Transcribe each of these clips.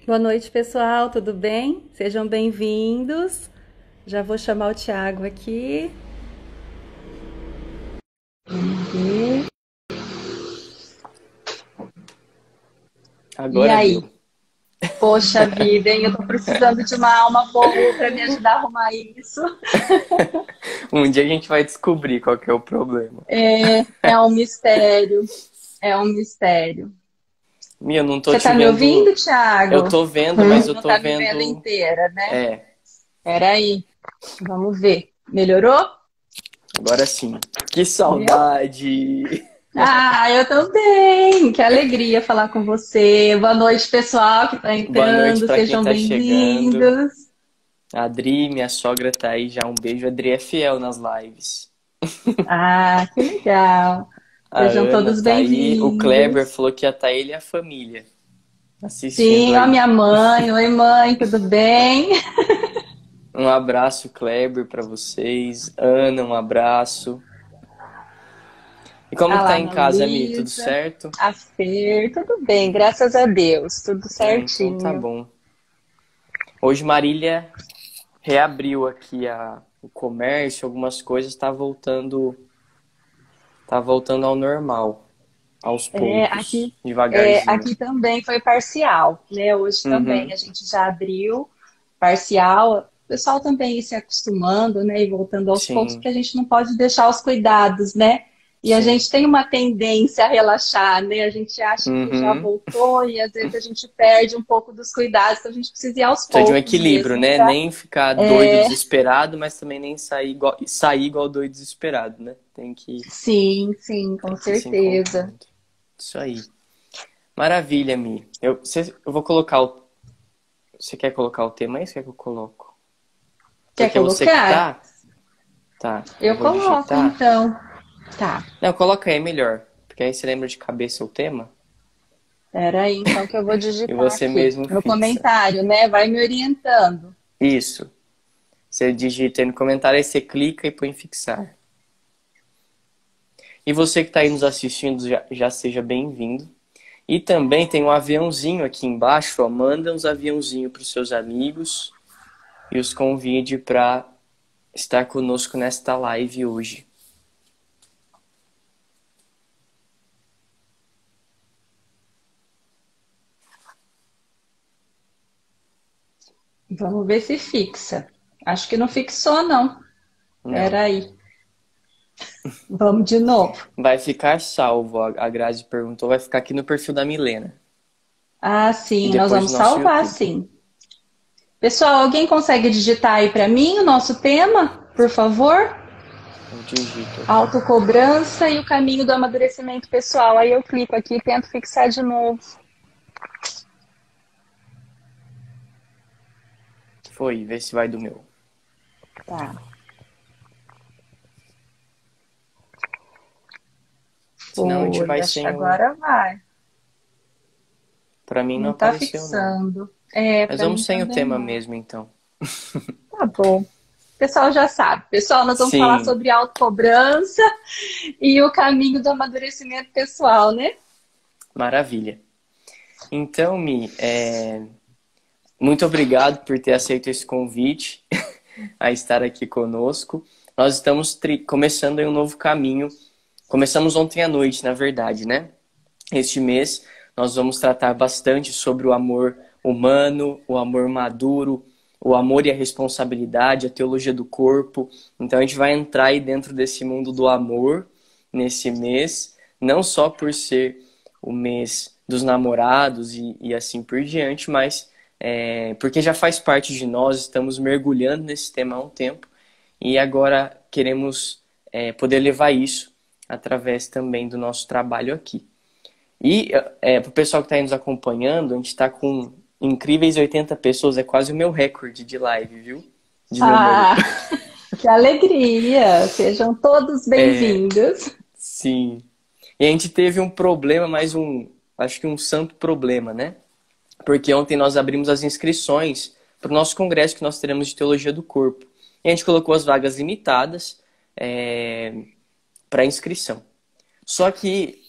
Boa noite, pessoal, tudo bem? Sejam bem-vindos. Já vou chamar o Thiago aqui. E, e Agora aí? deu. Poxa vida, hein? Eu tô precisando de uma alma boa para me ajudar a arrumar isso. Um dia a gente vai descobrir qual que é o problema. É um mistério, é um mistério. Mia, eu não tô Você te tá me vendo. ouvindo, Eu Thiago? tô vendo, mas eu Não tô tá me vendo vendo. inteira, né? É, Peraí, vamos ver. Melhorou? agora sim. Que Viu? saudade! Ah, eu também! Que alegria falar com você. Boa noite, pessoal que está Boa noite entrando. pra quem Sejam tá chegando. bem-vindos. A Adri, minha sogra, tá aí já. Um beijo. A Adri é fiel nas lives. Ah, que legal. A Sejam Ana todos tá aí. O Kleber bem-vindos. falou que ia estar ele e a família assistindo Sim, ó, aí. minha mãe. Oi, mãe, tudo bem? Um abraço, Kleber, pra vocês. Ana, um abraço. E como A que tá lá, em Ana casa, Mi? Tudo Luísa, certo? a Fer, tudo bem, graças a Deus, tudo Ah, então tá certinho. bom. Hoje Marília reabriu aqui o comércio, algumas coisas tá voltando ao normal, aos É, poucos, aqui devagarzinho. também foi parcial, né? Hoje também Uhum, a gente já abriu parcial. O pessoal também ir se acostumando, né? E voltando aos poucos, sim, porque a gente não pode deixar os cuidados, né? E a sim. gente tem uma tendência a relaxar, né? A gente acha que já Uhum. voltou e às vezes a gente perde um pouco dos cuidados, então a gente precisa ir aos Precisa de um poucos equilíbrio, mesmo né? para. Nem ficar doido, desesperado, mas também nem sair igual doido, desesperado, né? Sim, sim, com Tem que ir se certeza. encontrando. Isso aí. Maravilha, Mi. Eu vou colocar Você quer colocar o tema aí? Você quer que eu coloco? Quer Porque é você que colocar? tá? Tá, eu Eu vou coloco digitar. então. Tá. Não, coloca aí melhor. Porque aí você lembra de cabeça o tema Espera aí, então, que eu vou e digitar você aqui mesmo no fixa. comentário, né? Vai me orientando. Isso. Você digita aí no comentário, aí você clica e põe fixar. E você que está aí nos assistindo, já seja bem-vindo. E também tem um aviãozinho aqui embaixo, ó. Manda uns aviãozinhos para os seus amigos e os convide para estar conosco nesta live hoje. Vamos ver se fixa. Acho que não fixou, não. Não. Espera aí. Vamos de novo. Vai ficar salvo, a Grazi perguntou, vai ficar aqui no perfil da Milena. Ah, E sim, nós depois vamos do nosso salvar, YouTube. sim. Pessoal, alguém consegue digitar aí para mim o nosso tema, por favor? Eu digito aqui. Autocobrança e o caminho do amadurecimento pessoal. Aí eu clico aqui e tento fixar de novo. Foi, vê se vai do meu. Tá. Senão a gente Foi, vai acho que sem o. agora vai. Pra mim não Não tá apareceu, não. fixando. É, Mas para vamos mim sem o também tema não. mesmo, então. Tá bom. O pessoal já sabe. Pessoal, nós vamos falar Sim, sobre autocobrança e o caminho do amadurecimento pessoal, né? maravilha. Então, Mi, muito obrigado por ter aceito esse convite a estar aqui conosco. Nós estamos começando aí um novo caminho. Começamos ontem à noite, na verdade, né? Este mês nós vamos tratar bastante sobre o amor humano, o amor maduro, o amor e a responsabilidade, a teologia do corpo. Então a gente vai entrar aí dentro desse mundo do amor nesse mês, não só por ser o mês dos namorados e assim por diante, mas porque já faz parte de nós, estamos mergulhando nesse tema há um tempo e agora queremos poder levar isso através também do nosso trabalho aqui. E para o pessoal que está aí nos acompanhando, a gente está com incríveis 80 pessoas, é quase o meu recorde de live, viu? De número. Ah, que alegria! Sejam todos bem-vindos. Sim. E a gente teve um problema, acho que um santo problema, né? Porque ontem nós abrimos as inscrições para o nosso congresso que nós teremos de Teologia do Corpo. E a gente colocou as vagas limitadas para inscrição. Só que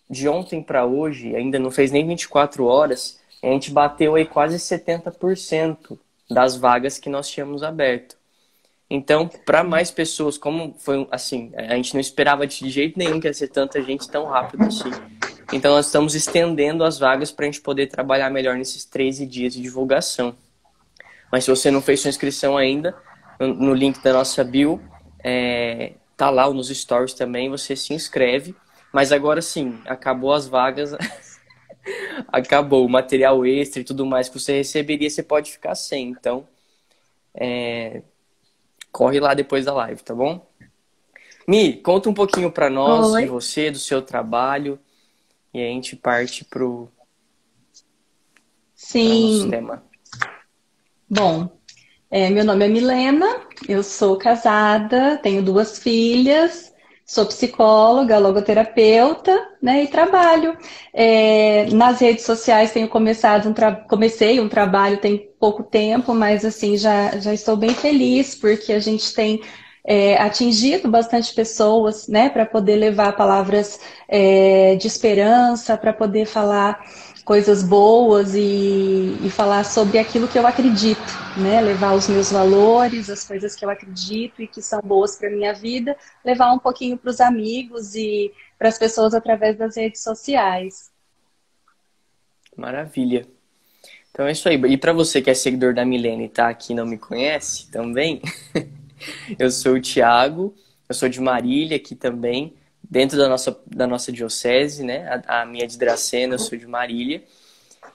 de ontem para hoje, ainda não fez nem 24 horas, A gente bateu aí quase 70% das vagas que nós tínhamos aberto. Então, para mais pessoas, como foi assim, a gente não esperava de jeito nenhum que ia ser tanta gente tão rápido assim. Então, nós estamos estendendo as vagas para a gente poder trabalhar melhor nesses 13 dias de divulgação. Mas se você não fez sua inscrição ainda, no link da nossa bio, tá lá nos stories também, você se inscreve. Mas agora sim, acabou as vagas, acabou o material extra e tudo mais que você receberia, você pode ficar sem. Então, corre lá depois da live, tá bom? Mi, conta um pouquinho para nós de você, do seu trabalho, e a gente parte pro nosso tema. Bom, meu nome é Milena, eu sou casada, tenho 2 filhas, sou psicóloga, logoterapeuta, né, e trabalho. Nas redes sociais comecei um trabalho tem pouco tempo, mas assim, já estou bem feliz, porque a gente tem atingido bastante pessoas, né, para poder levar palavras de esperança, para poder falar coisas boas e falar sobre aquilo que eu acredito, né? Levar os meus valores, as coisas que eu acredito e que são boas para minha vida, levar um pouquinho para os amigos e para as pessoas através das redes sociais. Maravilha. Então é isso aí. E para você que é seguidor da Milene e tá aqui e não me conhece também, eu sou o Thiago, eu sou de Marília aqui também, dentro da nossa diocese, né? A minha de Dracena, eu sou de Marília.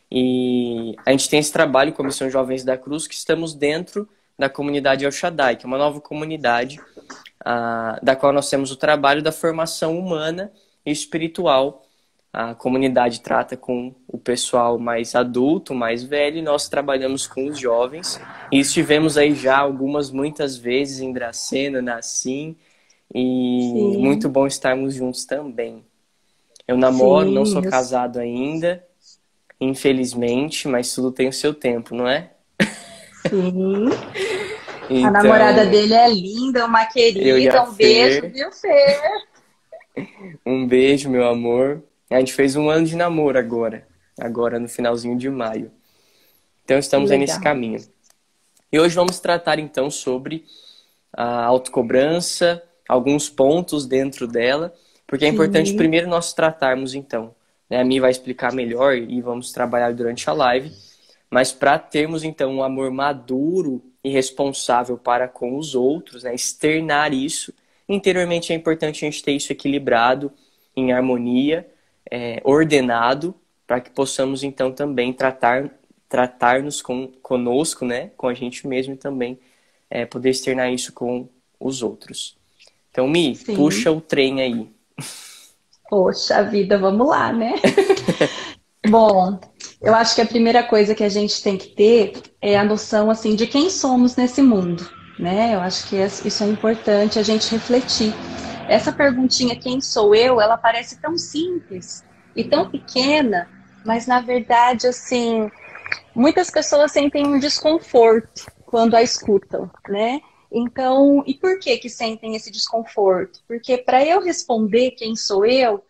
E a gente tem esse trabalho, Comissão Jovens da Cruz, que estamos dentro da comunidade El Shaddai, que é uma nova comunidade da qual nós temos o trabalho da formação humana e espiritual. A comunidade trata com o pessoal mais adulto, mais velho, e nós trabalhamos com os jovens. E estivemos aí já muitas vezes em Dracena, na Sim, e Sim. muito bom estarmos juntos também. Eu namoro, Sim, não sou casado ainda, infelizmente, mas tudo tem o seu tempo, não é? Sim. Então, a namorada dele é linda, uma querida, um beijo, viu, Fer? Um beijo, meu amor. A gente fez 1 ano de namoro agora no finalzinho de maio. Então estamos aí nesse caminho. E hoje vamos tratar então sobre a autocobrança, alguns pontos dentro dela, porque é importante primeiro nós tratarmos então. A Mi vai explicar melhor e vamos trabalhar durante a live, mas para termos então um amor maduro e responsável para com os outros, né, externar isso, interiormente é importante a gente ter isso equilibrado, em harmonia, ordenado, para que possamos então também tratar-nos conosco, né, com a gente mesmo e também poder externar isso com os outros. Então, Mi, puxa o trem aí. Poxa vida, vamos lá, né? Bom, eu acho que a primeira coisa que a gente tem que ter é a noção, assim, de quem somos nesse mundo, né? Eu acho que isso é importante a gente refletir. Essa perguntinha, quem sou eu, ela parece tão simples e tão pequena, mas na verdade, assim, muitas pessoas sentem um desconforto quando a escutam, né? Então, e por que sentem esse desconforto? Porque para eu responder quem sou eu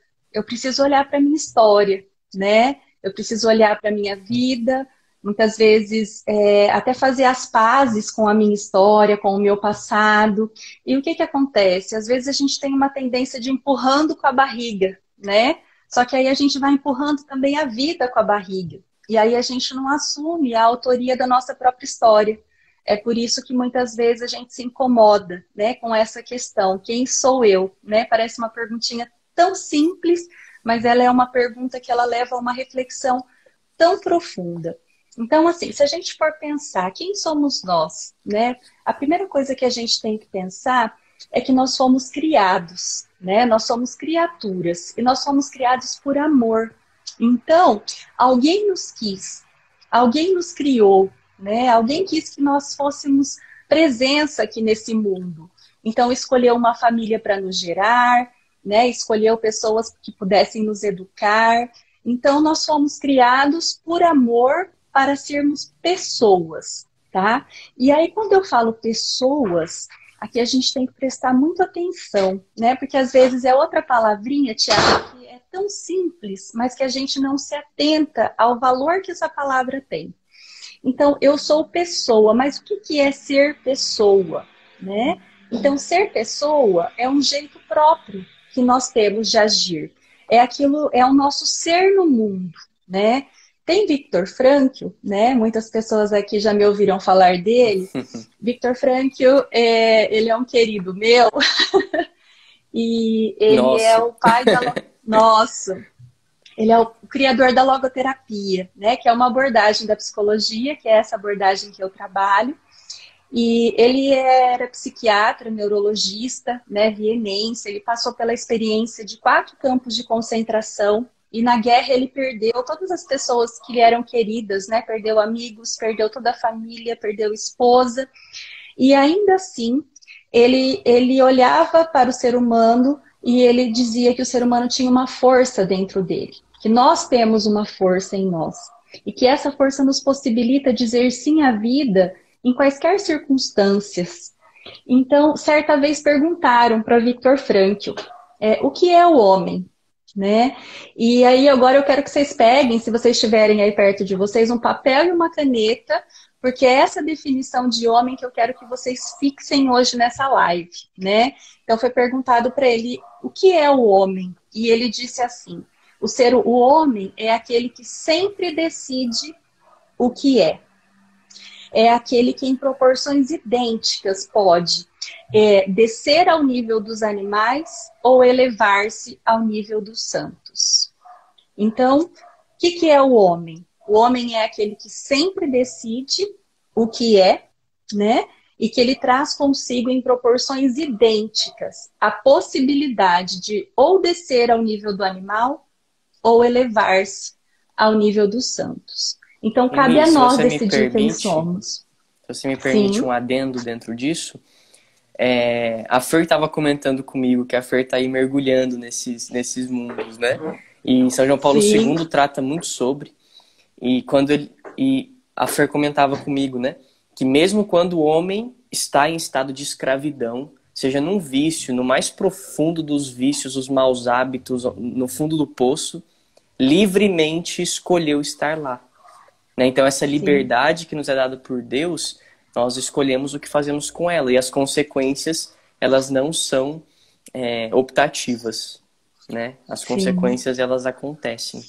preciso olhar para a minha história, né? Eu preciso olhar para a minha vida, muitas vezes até fazer as pazes com a minha história, com o meu passado. E o que acontece? Às vezes a gente tem uma tendência de ir empurrando com a barriga, né? Só que aí a gente vai empurrando também a vida com a barriga. E aí a gente não assume a autoria da nossa própria história. É por isso que muitas vezes a gente se incomoda, né, com essa questão, quem sou eu? Né? Parece uma perguntinha tão simples, mas ela é uma pergunta que ela leva a uma reflexão tão profunda. Então, assim, se a gente for pensar quem somos nós, né? A primeira coisa que a gente tem que pensar é que nós fomos criados, né? Nós somos criaturas e nós fomos criados por amor. Então, alguém nos quis, alguém nos criou, né? Alguém quis que nós fôssemos presença aqui nesse mundo. Então, escolheu uma família para nos gerar, né? Escolheu pessoas que pudessem nos educar. Então, nós fomos criados por amor para sermos pessoas, tá? E aí, quando eu falo pessoas, aqui a gente tem que prestar muita atenção, né? Porque às vezes é outra palavrinha, Tiago, que é tão simples, mas que a gente não se atenta ao valor que essa palavra tem. Então, eu sou pessoa, mas o que é ser pessoa, né? Então, ser pessoa é um jeito próprio que nós temos de agir. É aquilo, é o nosso ser no mundo, né? Tem Viktor Frankl, né? Muitas pessoas aqui já me ouviram falar dele. Viktor Frankl, ele é um querido meu e ele é o pai da... Nossa! Ele é o criador da logoterapia, né? Que é uma abordagem da psicologia, que é essa abordagem que eu trabalho. E ele era psiquiatra, neurologista, né, vienense. Ele passou pela experiência de 4 campos de concentração. E na guerra ele perdeu todas as pessoas que lhe eram queridas, né? Perdeu amigos, perdeu toda a família, perdeu esposa. E ainda assim, ele olhava para o ser humano e ele dizia que o ser humano tinha uma força dentro dele. Que nós temos uma força em nós. E que essa força nos possibilita dizer sim à vida em quaisquer circunstâncias. Então, certa vez perguntaram para Viktor Frankl, o que é o homem? Né? E aí agora eu quero que vocês peguem, se vocês estiverem aí perto de vocês, um papel e uma caneta, porque é essa definição de homem que eu quero que vocês fixem hoje nessa live, né? Então foi perguntado para ele, o que é o homem? E ele disse assim, o homem é aquele que sempre decide o que é. É aquele que em proporções idênticas pode descer ao nível dos animais ou elevar-se ao nível dos santos. Então, o que é o homem? O homem é aquele que sempre decide o que é, né? E que ele traz consigo em proporções idênticas a possibilidade de ou descer ao nível do animal ou elevar-se ao nível dos santos. Então, cabe a nós decidir quem somos. Se você me permite um adendo dentro disso, a Fer estava comentando comigo que a Fer está aí mergulhando nesses mundos, né? E São João Paulo II trata muito sobre. E a Fer comentava comigo, né? Que mesmo quando o homem está em estado de escravidão, seja num vício, no mais profundo dos vícios, os maus hábitos, no fundo do poço, livremente escolheu estar lá. Então essa liberdade que nos é dada por Deus, nós escolhemos o que fazemos com ela. E as consequências, elas não são optativas. Né? As consequências, elas acontecem.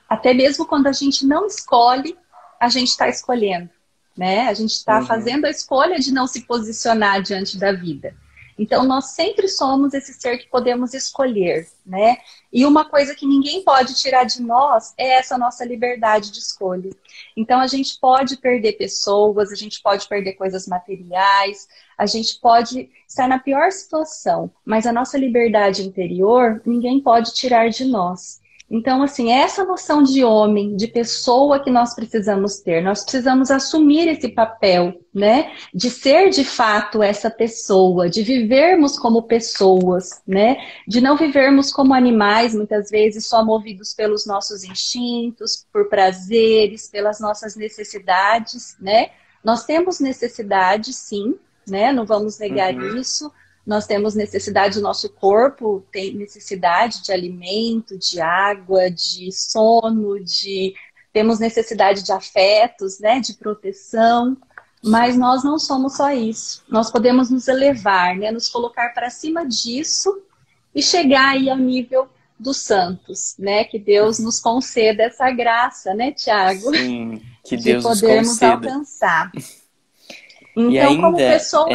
Até mesmo quando a gente não escolhe, a gente está escolhendo. Né? A gente está fazendo a escolha de não se posicionar diante da vida. Então, nós sempre somos esse ser que podemos escolher, né? E uma coisa que ninguém pode tirar de nós é essa nossa liberdade de escolha. Então, a gente pode perder pessoas, a gente pode perder coisas materiais, a gente pode estar na pior situação, mas a nossa liberdade interior, ninguém pode tirar de nós. Então, assim, essa noção de homem, de pessoa que nós precisamos ter, nós precisamos assumir esse papel, né? De ser de fato essa pessoa, de vivermos como pessoas, né? De não vivermos como animais, muitas vezes só movidos pelos nossos instintos, por prazeres, pelas nossas necessidades, né? Nós temos necessidade, sim, né? Não vamos negar isso. Nós temos necessidade, o nosso corpo tem necessidade de alimento, de água, de sono, temos necessidade de afetos, né, de proteção, mas nós não somos só isso. Nós podemos nos elevar, né, nos colocar para cima disso e chegar aí ao nível dos santos, né, que Deus nos conceda essa graça, né, Tiago? Sim, que Deus de podermos alcançar. Então, e ainda, como pessoas...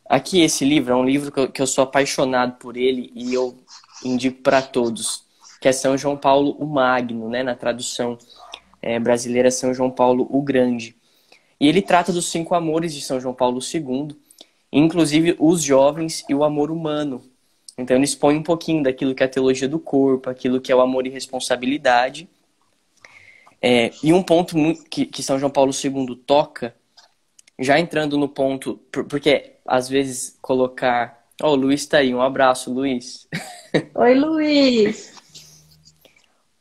Aqui esse livro é um livro que eu sou apaixonado por ele e eu indico para todos, que é São João Paulo o Magno, né? Na tradução brasileira, São João Paulo o Grande. E ele trata dos 5 amores de São João Paulo II, inclusive os jovens e o amor humano. Então ele expõe um pouquinho daquilo que é a teologia do corpo, aquilo que é o amor e responsabilidade. E um ponto que São João Paulo II toca, já entrando no ponto, porque às vezes colocar... o Luiz tá aí, um abraço, Luiz. Oi, Luiz.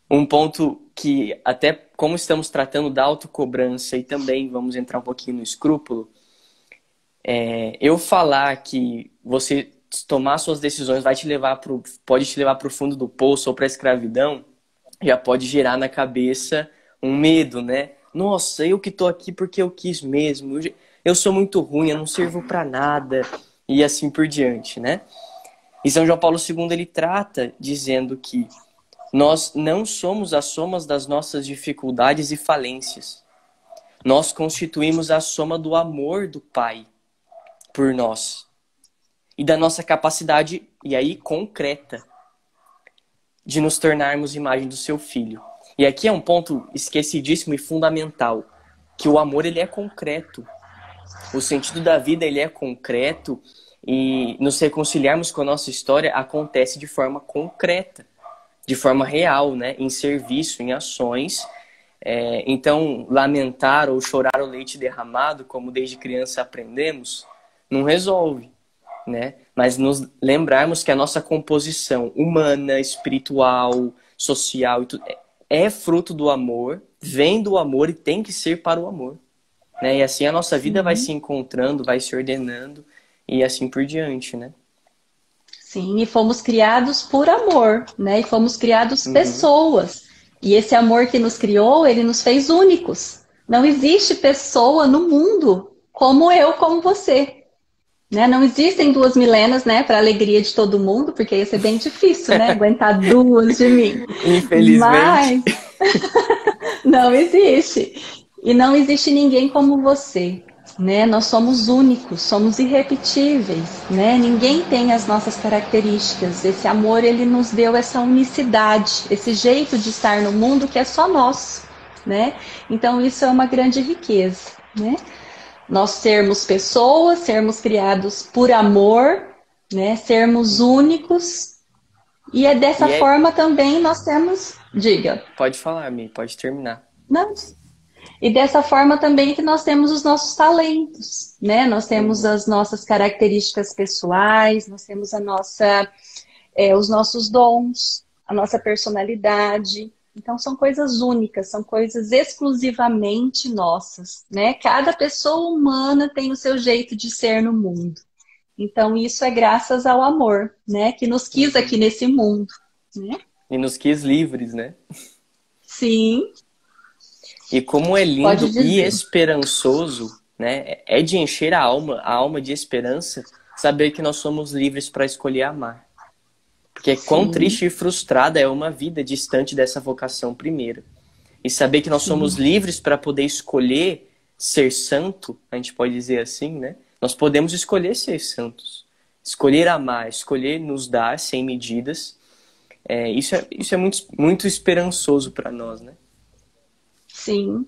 Um ponto que, até como estamos tratando da autocobrança e também vamos entrar um pouquinho no escrúpulo, Eu falar que você tomar suas decisões pode te levar para o fundo do poço ou para a escravidão, já pode gerar na cabeça um medo, né? Nossa, eu que tô aqui porque eu quis mesmo. Eu sou muito ruim, eu não sirvo para nada. E assim por diante, né? E São João Paulo II, ele trata dizendo que nós não somos a soma das nossas dificuldades e falências. Nós constituímos a soma do amor do Pai por nós. E da nossa capacidade, e aí concreta, de nos tornarmos imagem do seu Filho. E aqui é um ponto esquecidíssimo e fundamental, que o amor, ele é concreto. O sentido da vida, ele é concreto, e nos reconciliarmos com a nossa história acontece de forma concreta, de forma real, né? Em serviço, em ações. Então, lamentar ou chorar o leite derramado, como desde criança aprendemos, não resolve, né? Mas nos lembrarmos que a nossa composição humana, espiritual, social e tudo, é fruto do amor, vem do amor e tem que ser para o amor, né? E assim a nossa vida vai se encontrando, vai se ordenando e assim por diante, né? Sim, e fomos criados por amor, né? E fomos criados pessoas. E esse amor que nos criou, ele nos fez únicos. Não existe pessoa no mundo como eu, como você. Né? Não existem duas Milenas, né, para alegria de todo mundo, porque ia ser bem difícil, né, aguentar duas de mim. Infelizmente. Mas não existe. E não existe ninguém como você, né? Nós somos únicos, somos irrepetíveis, né? Ninguém tem as nossas características. Esse amor, ele nos deu essa unicidade, esse jeito de estar no mundo que é só nosso, né? Então isso é uma grande riqueza, né? Nós sermos pessoas, sermos criados por amor, né? Sermos únicos. E é dessa forma também nós temos... Diga. Pode falar, Mi, pode terminar. Não. E dessa forma também que nós temos os nossos talentos, né? Nós temos as nossas características pessoais, nós temos os nossos dons, a nossa personalidade. Então, são coisas únicas, são coisas exclusivamente nossas, né? Cada pessoa humana tem o seu jeito de ser no mundo. Então, isso é graças ao amor, né? Que nos quis aqui nesse mundo, né? E nos quis livres, né? Sim. E como é lindo e esperançoso, né? É de encher a alma de esperança, saber que nós somos livres para escolher amar. Porque quão triste e frustrada é uma vida distante dessa vocação primeira. E saber que nós somos livres para poder escolher ser santo, a gente pode dizer assim, né? Nós podemos escolher ser santos. Escolher amar, escolher nos dar sem medidas. Isso é muito, muito esperançoso para nós, né? Sim.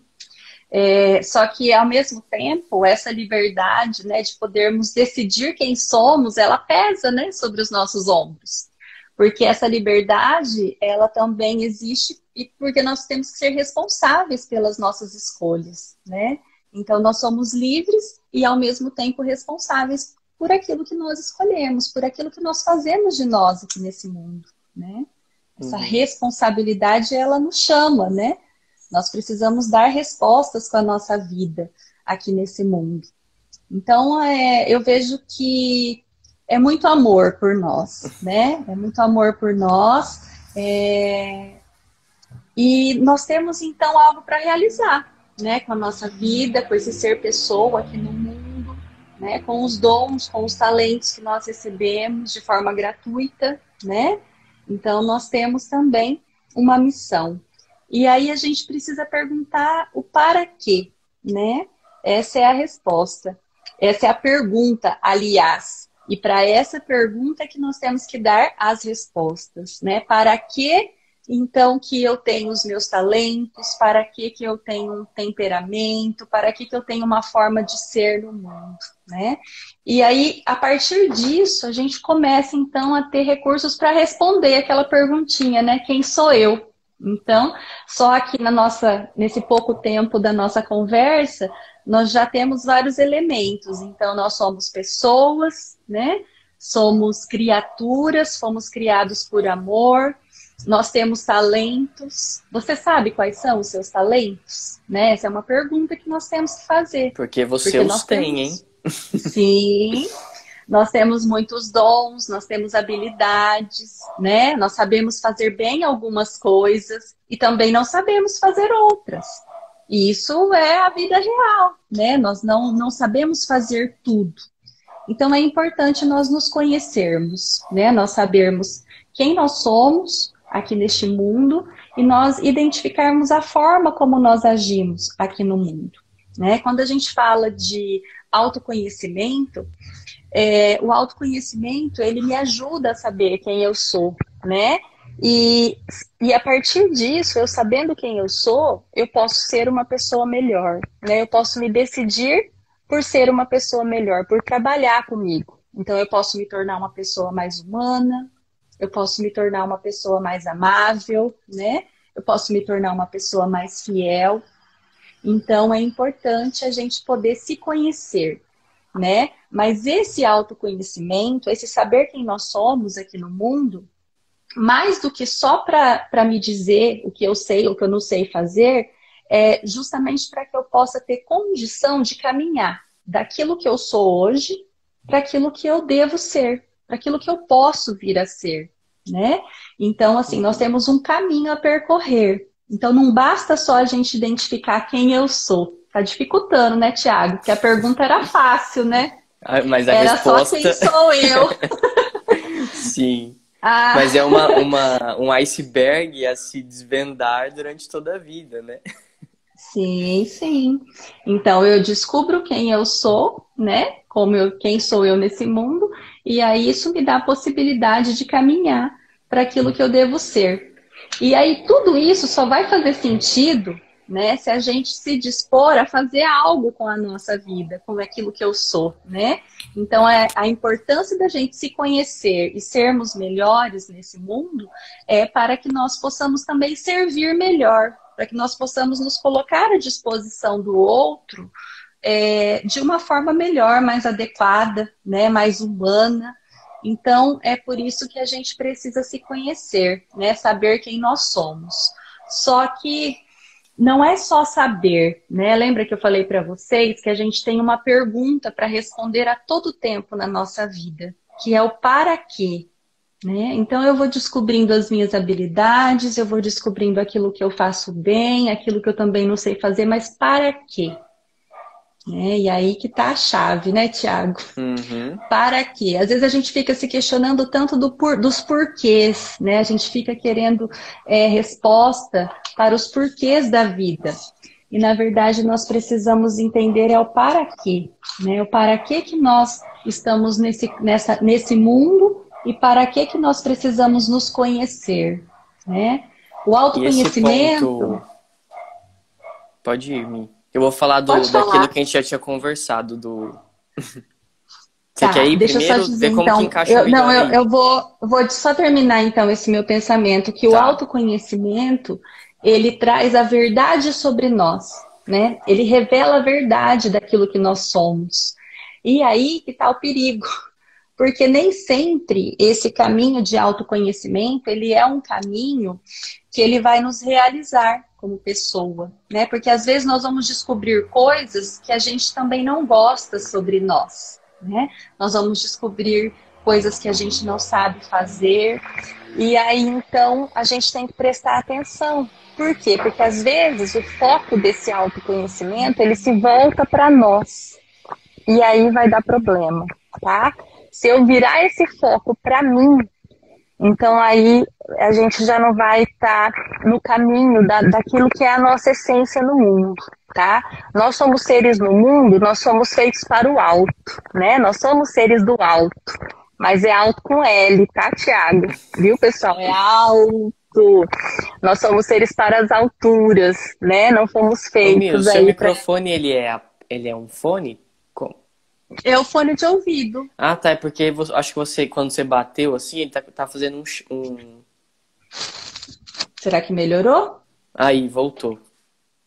Só que, ao mesmo tempo, essa liberdade, né, de podermos decidir quem somos, ela pesa, né, sobre os nossos ombros. Porque essa liberdade, ela também existe e porque nós temos que ser responsáveis pelas nossas escolhas, né? Então, nós somos livres e, ao mesmo tempo, responsáveis por aquilo que nós escolhemos, por aquilo que nós fazemos de nós aqui nesse mundo, né? Essa responsabilidade, ela nos chama, né? Nós precisamos dar respostas com a nossa vida aqui nesse mundo. Então, eu vejo que é muito amor por nós, né? É muito amor por nós. E nós temos, então, algo para realizar, né? Com a nossa vida, com esse ser pessoa aqui no mundo, né? Com os dons, com os talentos que nós recebemos de forma gratuita, né? Então, nós temos também uma missão. E aí a gente precisa perguntar o para quê, né? Essa é a resposta. Essa é a pergunta, aliás. E para essa pergunta é que nós temos que dar as respostas, né? Para que, então, que eu tenho os meus talentos? Para que eu tenho um temperamento? Para que eu tenho uma forma de ser no mundo, né? E aí, a partir disso, a gente começa, então, a ter recursos para responder aquela perguntinha, né? Quem sou eu? Então, só aqui nesse pouco tempo da nossa conversa, nós já temos vários elementos. Então, nós somos pessoas, né? Somos criaturas, fomos criados por amor, nós temos talentos. Você sabe quais são os seus talentos? Né? Essa é uma pergunta que nós temos que fazer. Porque você os tem, hein? Sim, nós temos muitos dons, nós temos habilidades, né? Nós sabemos fazer bem algumas coisas e também não sabemos fazer outras. E isso é a vida real, né? Nós não sabemos fazer tudo. Então é importante nós nos conhecermos, né? Nós sabermos quem nós somos aqui neste mundo e nós identificarmos a forma como nós agimos aqui no mundo, né? Quando a gente fala de autoconhecimento, o autoconhecimento, ele me ajuda a saber quem eu sou, né? E a partir disso, eu sabendo quem eu sou, eu posso ser uma pessoa melhor, né? Eu posso me decidir por ser uma pessoa melhor, por trabalhar comigo. Então, eu posso me tornar uma pessoa mais humana, eu posso me tornar uma pessoa mais amável, né? Eu posso me tornar uma pessoa mais fiel. Então, é importante a gente poder se conhecer, né? Mas esse autoconhecimento, esse saber quem nós somos aqui no mundo, mais do que só para me dizer o que eu sei ou o que eu não sei fazer, é justamente para que eu possa ter condição de caminhar daquilo que eu sou hoje para aquilo que eu devo ser, para aquilo que eu posso vir a ser, né? Então, assim, nós temos um caminho a percorrer. Então, não basta só a gente identificar quem eu sou. Tá dificultando, né, Tiago? Porque a pergunta era fácil, né? Mas a Era resposta... só quem sou eu. Sim. Ah. Mas é um iceberg a se desvendar durante toda a vida, né? Sim, sim. Então eu descubro quem eu sou, né? Quem sou eu nesse mundo, e aí isso me dá a possibilidade de caminhar para aquilo que eu devo ser. E aí tudo isso só vai fazer sentido, né, se a gente se dispor a fazer algo com a nossa vida, com aquilo que eu sou, né? Então, a importância da gente se conhecer e sermos melhores nesse mundo é para que nós possamos também servir melhor, para que nós possamos nos colocar à disposição do outro de uma forma melhor, mais adequada, né, mais humana. Então, é por isso que a gente precisa se conhecer, né, saber quem nós somos. Só que não é só saber, né? Lembra que eu falei para vocês que a gente tem uma pergunta para responder a todo tempo na nossa vida, que é o para quê, né? Então eu vou descobrindo as minhas habilidades, eu vou descobrindo aquilo que eu faço bem, aquilo que eu também não sei fazer, mas para quê? E aí que tá a chave, né, Tiago? Uhum. Para quê? Às vezes a gente fica se questionando tanto dos porquês, né? A gente fica querendo resposta para os porquês da vida. E, na verdade, nós precisamos entender o para quê, né? O para quê que nós estamos nesse mundo e para que nós precisamos nos conhecer, né? O autoconhecimento... Ponto... Pode ir, Mi. Eu vou falar daquilo que a gente já tinha conversado, Você quer ir deixa primeiro? eu só dizer, Ver como então, que encaixa melhor eu vou só terminar, então, esse meu pensamento, que o autoconhecimento, ele traz a verdade sobre nós, né? Ele revela a verdade daquilo que nós somos. E aí que está o perigo, porque nem sempre esse caminho de autoconhecimento, ele é um caminho que ele vai nos realizar como pessoa, né? Porque às vezes nós vamos descobrir coisas que a gente também não gosta sobre nós, né? Nós vamos descobrir coisas que a gente não sabe fazer, e aí então a gente tem que prestar atenção. Por quê? Porque às vezes o foco desse autoconhecimento, ele se volta para nós, e aí vai dar problema, tá? Se eu virar esse foco para mim, então aí a gente já não vai estar no caminho daquilo que é a nossa essência no mundo, tá? Nós somos seres no mundo, nós somos feitos para o alto, né? Nós somos seres do alto, mas é alto com L, tá, Tiago? Viu, pessoal? É alto. Nós somos seres para as alturas, né? Não fomos feitos o seu aí microfone, ele é um fone? É o fone de ouvido. Ah, tá. É porque acho que você, quando você bateu assim, ele tá fazendo um... Será que melhorou? Aí, voltou.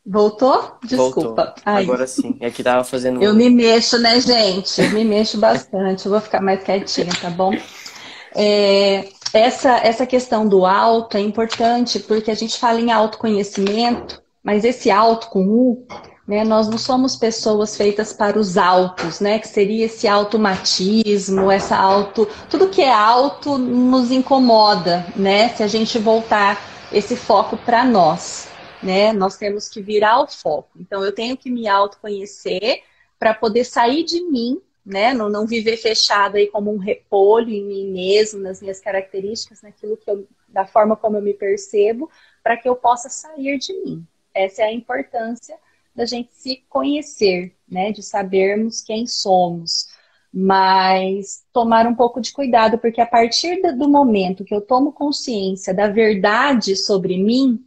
Voltou? Desculpa. Voltou. Agora sim. É que tava fazendo... Eu me mexo, né, gente? Eu me mexo bastante. Eu vou ficar mais quietinha, tá bom? Essa questão do auto é importante porque a gente fala em autoconhecimento, mas esse auto com U né? Nós não somos pessoas feitas para os autos, né? Que seria esse automatismo, tudo que é auto nos incomoda, né? Se a gente voltar esse foco para nós, né? Nós temos que virar o foco. Então eu tenho que me autoconhecer para poder sair de mim, né? Não viver fechado aí como um repolho em mim mesmo, nas minhas características, da forma como eu me percebo, para que eu possa sair de mim. Essa é a importância da gente se conhecer, né? De sabermos quem somos. Mas tomar um pouco de cuidado, porque a partir do momento que eu tomo consciência da verdade sobre mim,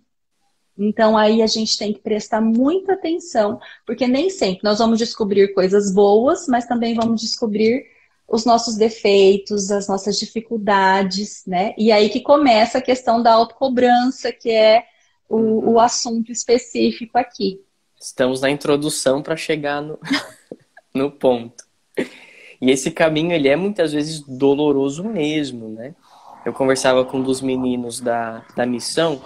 então aí a gente tem que prestar muita atenção, porque nem sempre nós vamos descobrir coisas boas, mas também vamos descobrir os nossos defeitos, as nossas dificuldades, né? E aí que começa a questão da autocobrança, que é o assunto específico aqui. Estamos na introdução para chegar no ponto. E esse caminho, ele é muitas vezes doloroso mesmo, né? Eu conversava com um dos meninos da missão,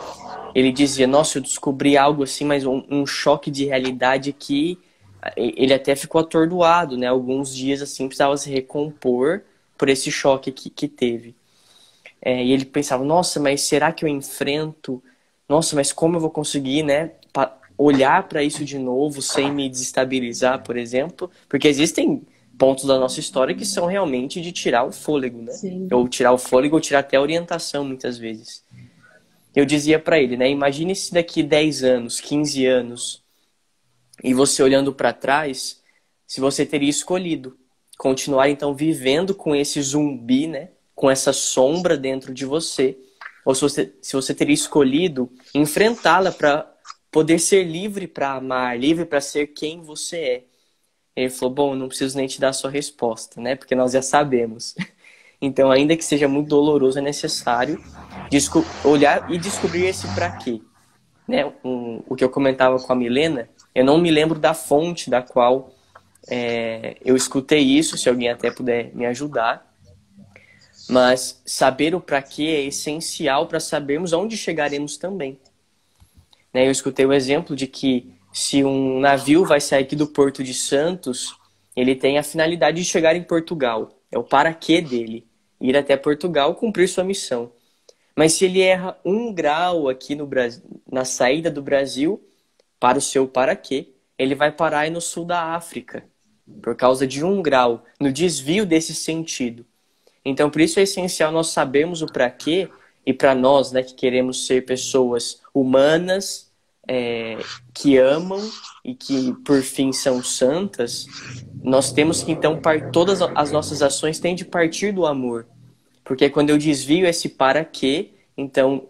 ele dizia, nossa, eu descobri algo assim, mas um choque de realidade que ele até ficou atordoado, né? Alguns dias, assim, precisava se recompor por esse choque que teve. E ele pensava, nossa, mas será que eu enfrento? Nossa, mas como eu vou conseguir, né? Olhar para isso de novo sem me desestabilizar, por exemplo? Porque existem pontos da nossa história que são realmente de tirar o fôlego, né? Sim. Ou tirar o fôlego ou tirar até a orientação, muitas vezes. Eu dizia para ele, né? Imagine se daqui 10 anos, 15 anos, e você olhando para trás, se você teria escolhido continuar, então, vivendo com esse zumbi, né? Com essa sombra dentro de você. Ou se você teria escolhido enfrentá-la para poder ser livre para amar, livre para ser quem você é. Ele falou, bom, não preciso nem te dar a sua resposta, né? Porque nós já sabemos. Então, ainda que seja muito doloroso, é necessário olhar e descobrir esse para quê. Né? O que eu comentava com a Milena, eu não me lembro da fonte da qual eu escutei isso, se alguém até puder me ajudar. Mas saber o para quê é essencial para sabermos aonde chegaremos também. Né? Eu escutei o exemplo de que se um navio vai sair aqui do Porto de Santos, ele tem a finalidade de chegar em Portugal. É o para quê dele. Ir até Portugal, cumprir sua missão. Mas se ele erra 1 grau aqui no Brasil, na saída do Brasil, para o seu para quê, ele vai parar aí no sul da África. Por causa de 1 grau, no desvio desse sentido. Então, por isso é essencial nós sabermos o para quê, e para nós, né, que queremos ser pessoas humanas, que amam e que, por fim, são santas, nós temos que, então, todas as nossas ações têm de partir do amor. Porque quando eu desvio esse para quê, então,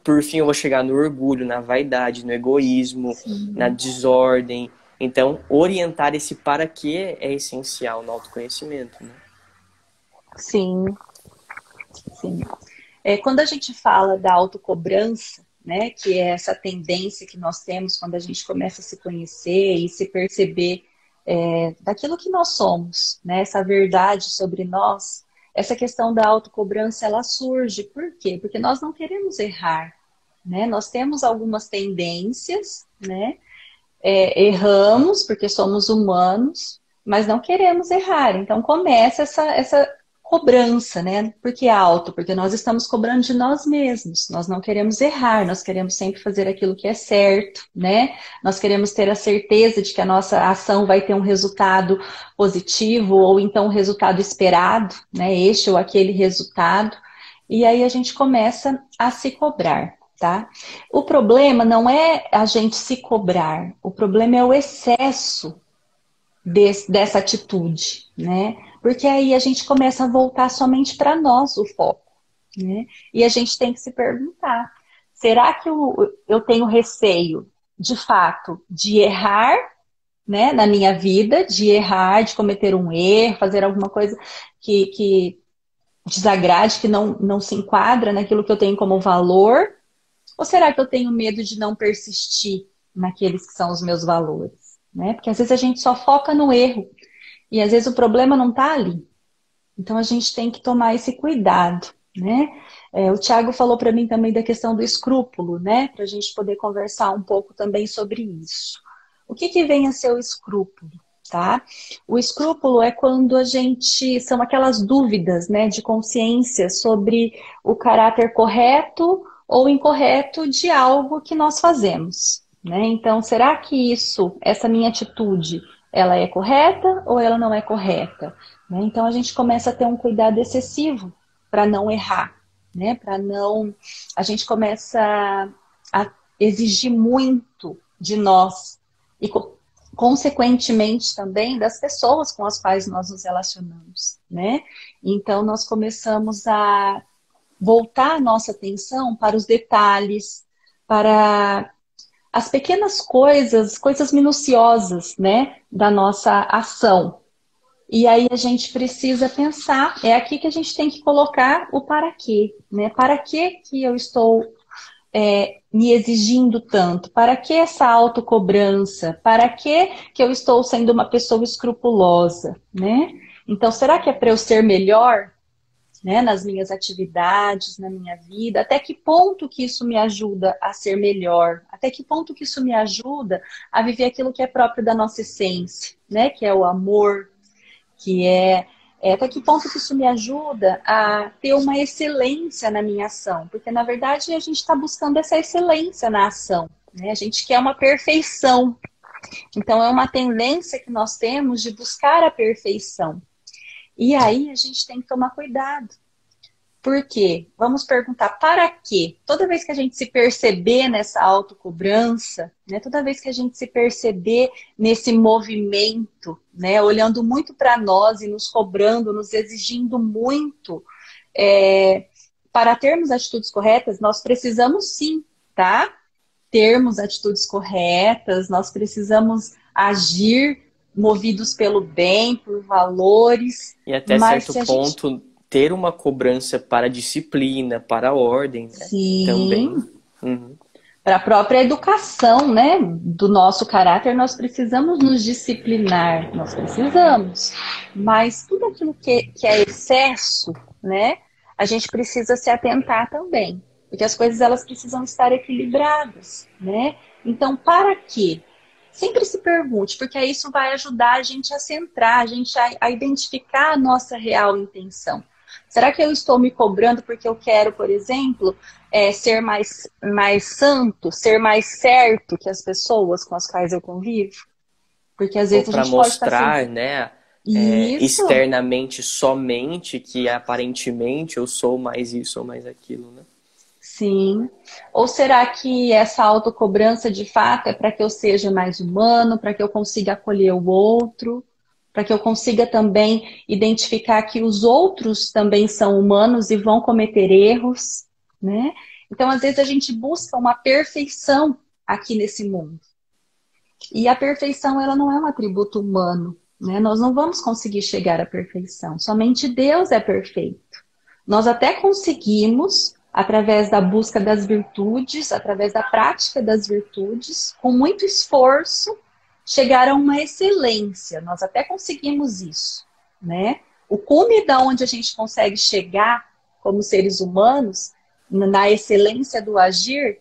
por fim, eu vou chegar no orgulho, na vaidade, no egoísmo, Sim. na desordem. Então, orientar esse para quê é essencial no autoconhecimento, né? Sim, sim. Quando a gente fala da autocobrança, né, que é essa tendência que nós temos quando a gente começa a se conhecer e se perceber daquilo que nós somos, né, essa verdade sobre nós, essa questão da autocobrança, ela surge. Por quê? Porque nós não queremos errar, né? Nós temos algumas tendências, né? Erramos porque somos humanos, mas não queremos errar. Então começa essa cobrança, né? Por que alto? Porque nós estamos cobrando de nós mesmos. Nós não queremos errar, nós queremos sempre fazer aquilo que é certo, né? Nós queremos ter a certeza de que a nossa ação vai ter um resultado positivo ou então um resultado esperado, né? Este ou aquele resultado. E aí a gente começa a se cobrar, tá? O problema não é a gente se cobrar, o problema é o excesso dessa atitude, né? Porque aí a gente começa a voltar somente para nós o foco, né? E a gente tem que se perguntar, será que eu tenho receio, de fato, de errar, né, na minha vida, de errar, de cometer um erro, fazer alguma coisa que desagrade, que não se enquadra naquilo que eu tenho como valor? Ou será que eu tenho medo de não persistir naqueles que são os meus valores? Né? Porque às vezes a gente só foca no erro. E às vezes o problema não está ali. Então a gente tem que tomar esse cuidado. Né? O Thiago falou para mim também da questão do escrúpulo, né? Para a gente poder conversar um pouco também sobre isso. O que que vem a ser o escrúpulo, tá? O escrúpulo é quando são aquelas dúvidas, né, de consciência sobre o caráter correto ou incorreto de algo que nós fazemos, né? Então, será que essa minha atitude, ela é correta ou ela não é correta? Né? Então, a gente começa a ter um cuidado excessivo para não errar, né? A gente começa a exigir muito de nós e, consequentemente, também das pessoas com as quais nós nos relacionamos, né? Então, nós começamos a voltar a nossa atenção para os detalhes, para as pequenas coisas minuciosas, né, da nossa ação. E aí a gente precisa pensar, é aqui que a gente tem que colocar o para quê, né? Para que eu estou me exigindo tanto? Para que essa autocobrança? Para que eu estou sendo uma pessoa escrupulosa, né? Então, será que é para eu ser melhor, né, nas minhas atividades, na minha vida? Até que ponto que isso me ajuda a ser melhor? Até que ponto que isso me ajuda a viver aquilo que é próprio da nossa essência, né? Que é o amor, até que ponto que isso me ajuda a ter uma excelência na minha ação? Porque, na verdade, a gente está buscando essa excelência na ação, né? A gente quer uma perfeição. Então, é uma tendência que nós temos de buscar a perfeição. E aí, a gente tem que tomar cuidado. Por quê? Vamos perguntar para quê? Toda vez que a gente se perceber nessa autocobrança, né, toda vez que a gente se perceber nesse movimento, né, olhando muito para nós e nos cobrando, nos exigindo muito, para termos atitudes corretas, nós precisamos sim, tá? Termos atitudes corretas, nós precisamos agir movidos pelo bem, por valores. E até certo ponto, ter uma cobrança para a disciplina, para a ordem, né? Sim. Também. Uhum. Para a própria educação, né, do nosso caráter, nós precisamos nos disciplinar, nós precisamos. Mas tudo aquilo que é excesso, né, a gente precisa se atentar também. Porque as coisas, elas precisam estar equilibradas, né? Então, para quê? Sempre se pergunte, porque isso vai ajudar a gente a centrar, a gente a identificar a nossa real intenção. Será que eu estou me cobrando porque eu quero, por exemplo, ser mais santo, ser mais certo que as pessoas com as quais eu convivo? Porque às vezes a gente pode estar mostrar, né, externamente somente que aparentemente eu sou mais isso ou mais aquilo, né? Sim. Ou será que essa autocobrança de fato é para que eu seja mais humano, para que eu consiga acolher o outro, para que eu consiga também identificar que os outros também são humanos e vão cometer erros, né? Então, às vezes, a gente busca uma perfeição aqui nesse mundo. E a perfeição, ela não é um atributo humano, né? Nós não vamos conseguir chegar à perfeição. Somente Deus é perfeito. Nós até conseguimos, através da busca das virtudes, através da prática das virtudes, com muito esforço, chegar a uma excelência. Nós até conseguimos isso, né? O cume da onde a gente consegue chegar como seres humanos, na excelência do agir,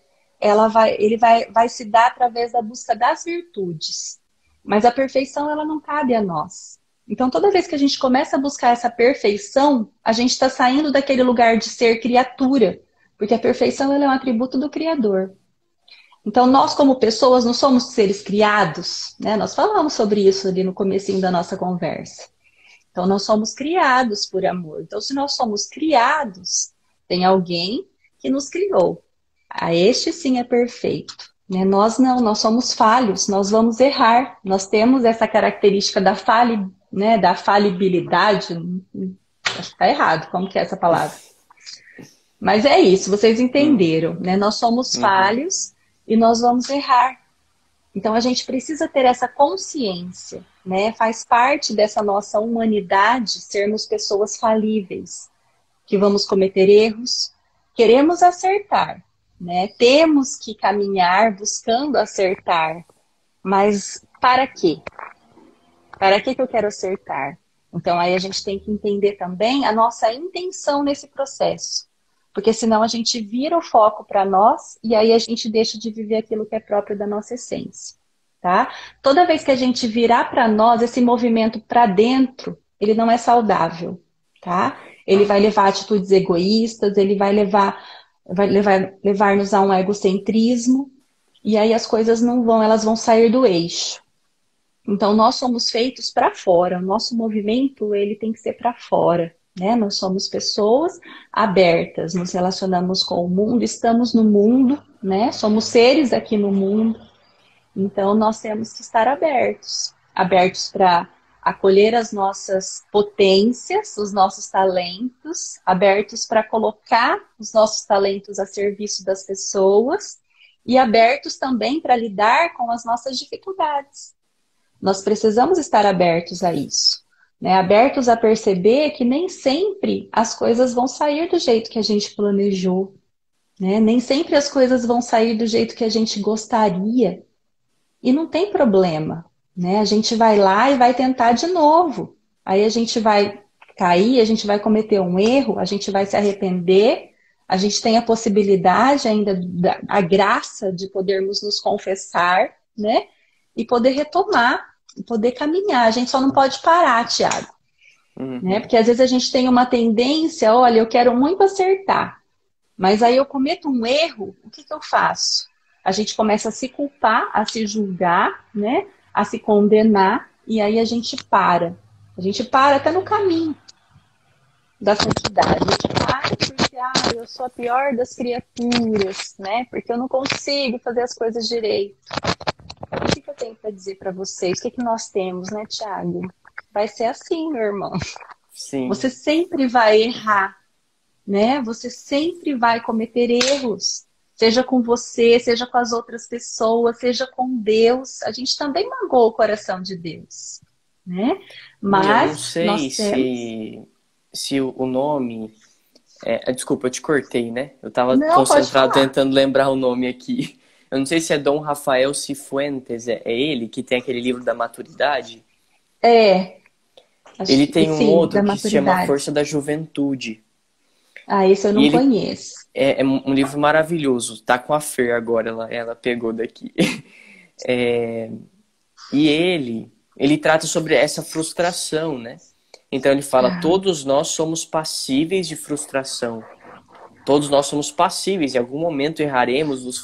ele vai se dar através da busca das virtudes. Mas a perfeição, ela não cabe a nós. Então, toda vez que a gente começa a buscar essa perfeição, a gente está saindo daquele lugar de ser criatura, porque a perfeição, ela é um atributo do Criador. Então, nós como pessoas não somos seres criados, né? Nós falamos sobre isso ali no comecinho da nossa conversa. Então, nós somos criados por amor. Então, se nós somos criados, tem alguém que nos criou. Este sim é perfeito. Né? Nós não, nós somos falhos, nós vamos errar. Nós temos essa característica da né? Da falibilidade. Acho que está errado, como que é essa palavra? Mas é isso, vocês entenderam. Né? Nós somos falhos. E nós vamos errar. Então a gente precisa ter essa consciência, né? Faz parte dessa nossa humanidade sermos pessoas falíveis, que vamos cometer erros, queremos acertar, né? Temos que caminhar buscando acertar. Mas para quê? Para que eu quero acertar? Então aí a gente tem que entender também a nossa intenção nesse processo. Porque senão a gente vira o foco para nós e aí a gente deixa de viver aquilo que é próprio da nossa essência. tá? Toda vez que a gente virar para nós, esse movimento para dentro, ele não é saudável, tá? Ele vai levar a atitudes egoístas, ele levar-nos a um egocentrismo, e aí as coisas não vão, elas vão sair do eixo. Então nós somos feitos para fora, o nosso movimento ele tem que ser para fora, né? Nós somos pessoas abertas, nos relacionamos com o mundo, estamos no mundo, né? Somos seres aqui no mundo. Então, nós temos que estar abertos. Abertos para acolher as nossas potências, os nossos talentos, abertos para colocar os nossos talentos a serviço das pessoas e abertos também para lidar com as nossas dificuldades. Nós precisamos estar abertos a isso, né? Abertos a perceber que nem sempre as coisas vão sair do jeito que a gente planejou, né? Nem sempre as coisas vão sair do jeito que a gente gostaria. E não tem problema, né? A gente vai lá e vai tentar de novo. Aí a gente vai cair, a gente vai cometer um erro, a gente vai se arrepender, a gente tem a possibilidade ainda, a graça de podermos nos confessar, né? E poder retomar, e poder caminhar. A gente só não pode parar, Thiago. Né? Porque às vezes a gente tem uma tendência, olha, eu quero muito acertar, mas aí eu cometo um erro, o que eu faço? A gente começa a se culpar, a se julgar, né? A se condenar, e aí a gente para. A gente para até no caminho da santidade. A gente para porque eu sou a pior das criaturas, né? Porque eu não consigo fazer as coisas direito. O que eu tenho para dizer para vocês? O que nós temos, né, Thiago? Vai ser assim, meu irmão. Sim. Você sempre vai errar, né? Você sempre vai cometer erros. Seja com você, seja com as outras pessoas, seja com Deus. A gente também magoa o coração de Deus, né? Mas eu não sei nós temos... se o nome... desculpa, eu te cortei, né? Eu estava Não, concentrado tentando lembrar o nome aqui. Eu não sei se é Dom Rafael Cifuentes, é ele que tem aquele livro da maturidade? Ele tem um outro que se chama Força da Juventude. Esse eu não conheço. É um livro maravilhoso. Tá com a Fer agora, ela pegou daqui. E ele trata sobre essa frustração, né? Então ele fala, todos nós somos passíveis de frustração. Todos nós somos passíveis. Em algum momento erraremos, nos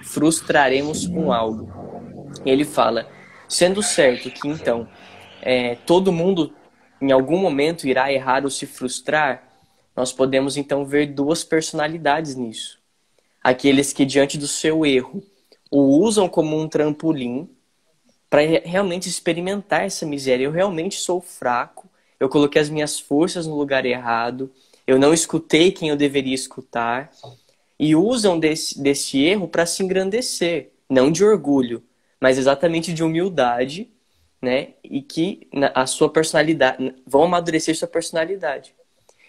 frustraremos com algo. E ele fala, sendo certo que então todo mundo em algum momento irá errar ou se frustrar, nós podemos então ver duas personalidades nisso. Aqueles que diante do seu erro o usam como um trampolim para realmente experimentar essa miséria. Eu realmente sou fraco, eu coloquei as minhas forças no lugar errado, eu não escutei quem eu deveria escutar, e usam desse erro para se engrandecer, não de orgulho, mas exatamente de humildade, né? E que a sua personalidade, vão amadurecer sua personalidade.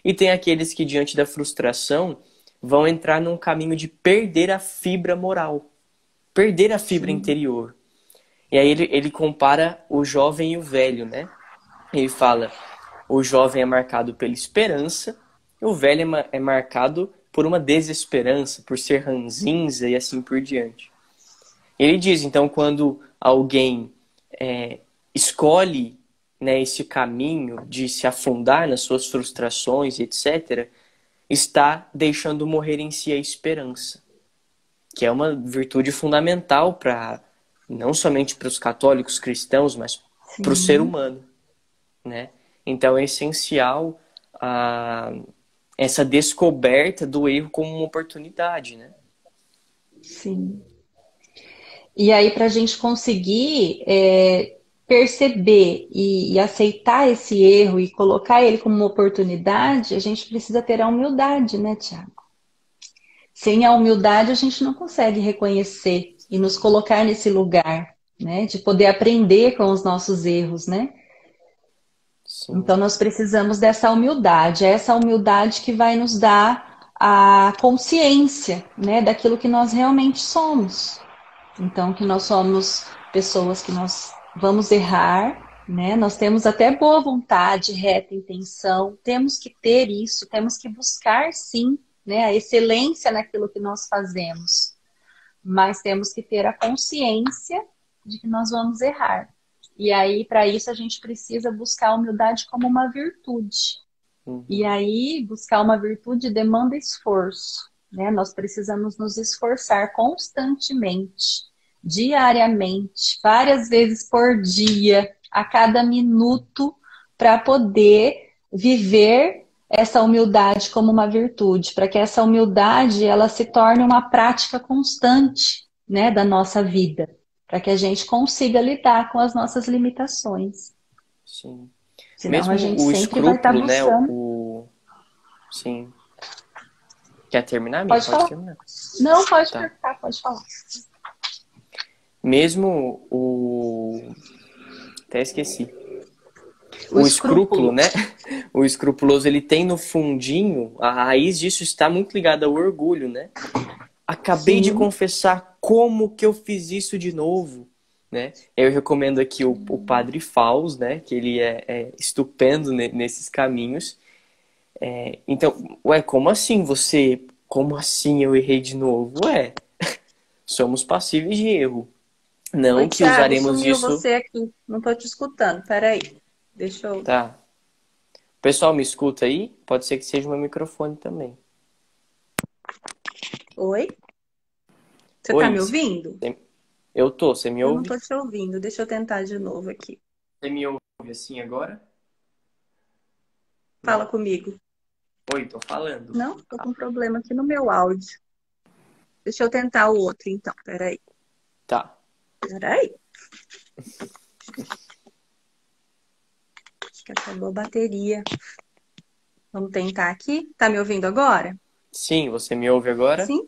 E tem aqueles que, diante da frustração, vão entrar num caminho de perder a fibra moral, perder a fibra interior. E aí ele compara o jovem e o velho, né? Ele fala, o jovem é marcado pela esperança, e o velho é marcado por uma desesperança, por ser ranzinza e assim por diante. Ele diz, então, quando alguém escolhe, né, esse caminho de se afundar nas suas frustrações, etc., está deixando morrer em si a esperança, que é uma virtude fundamental não somente para os católicos cristãos, mas para o ser humano, né? Então é essencial essa descoberta do erro como uma oportunidade, né? Sim. E aí, para a gente conseguir perceber e aceitar esse erro e colocar ele como uma oportunidade, a gente precisa ter a humildade, né, Tiago? Sem a humildade, a gente não consegue reconhecer e nos colocar nesse lugar, né? De poder aprender com os nossos erros, né? Sim. Então, nós precisamos dessa humildade. É essa humildade que vai nos dar a consciência, né? Daquilo que nós realmente somos. Então, que nós somos pessoas que nós vamos errar, né? Nós temos até boa vontade, reta intenção, temos que ter isso, temos que buscar, sim, né, a excelência naquilo que nós fazemos. Mas temos que ter a consciência de que nós vamos errar. E aí, para isso, a gente precisa buscar a humildade como uma virtude. E aí, buscar uma virtude demanda esforço, né? Nós precisamos nos esforçar constantemente, diariamente, várias vezes por dia, a cada minuto, para poder viver essa humildade como uma virtude, para que essa humildade ela se torne uma prática constante, né, da nossa vida, para que a gente consiga lidar com as nossas limitações. Sim. Senão Mesmo a gente o sempre vai estar escrúpulo, né? buscando. Sim. Quer terminar, Mi? Pode Pode falar. terminar. Não, pode Tá. perguntar, pode falar. Mesmo o... Até esqueci. O O escrúpulo, escrúpulo. né? O escrupuloso, ele tem no fundinho, a raiz disso está muito ligada ao orgulho, né? Acabei de Sim. confessar, como que eu fiz isso de novo, né? Eu recomendo aqui o Padre Faus, né? Que ele é estupendo nesses caminhos. Então, como assim você... Como assim eu errei de novo? Somos passíveis de erro. Oi, Não que Thiago, usaremos sumiu disso... você aqui. Não tô te escutando. Peraí. Deixa eu. Tá. O pessoal me escuta aí? Pode ser que seja o meu microfone também. Oi? Você tá Oi, me ouvindo? você me Eu não ouve? tô te ouvindo. Deixa eu tentar de novo aqui. Você me ouve assim agora? Fala Não? comigo. Oi, tô falando. Não, tô com um problema aqui no meu áudio. Deixa eu tentar o outro, então. Peraí. Tá. Peraí. Acho que acabou a bateria. Vamos tentar aqui. Tá me ouvindo agora? Sim, você me ouve agora? Sim?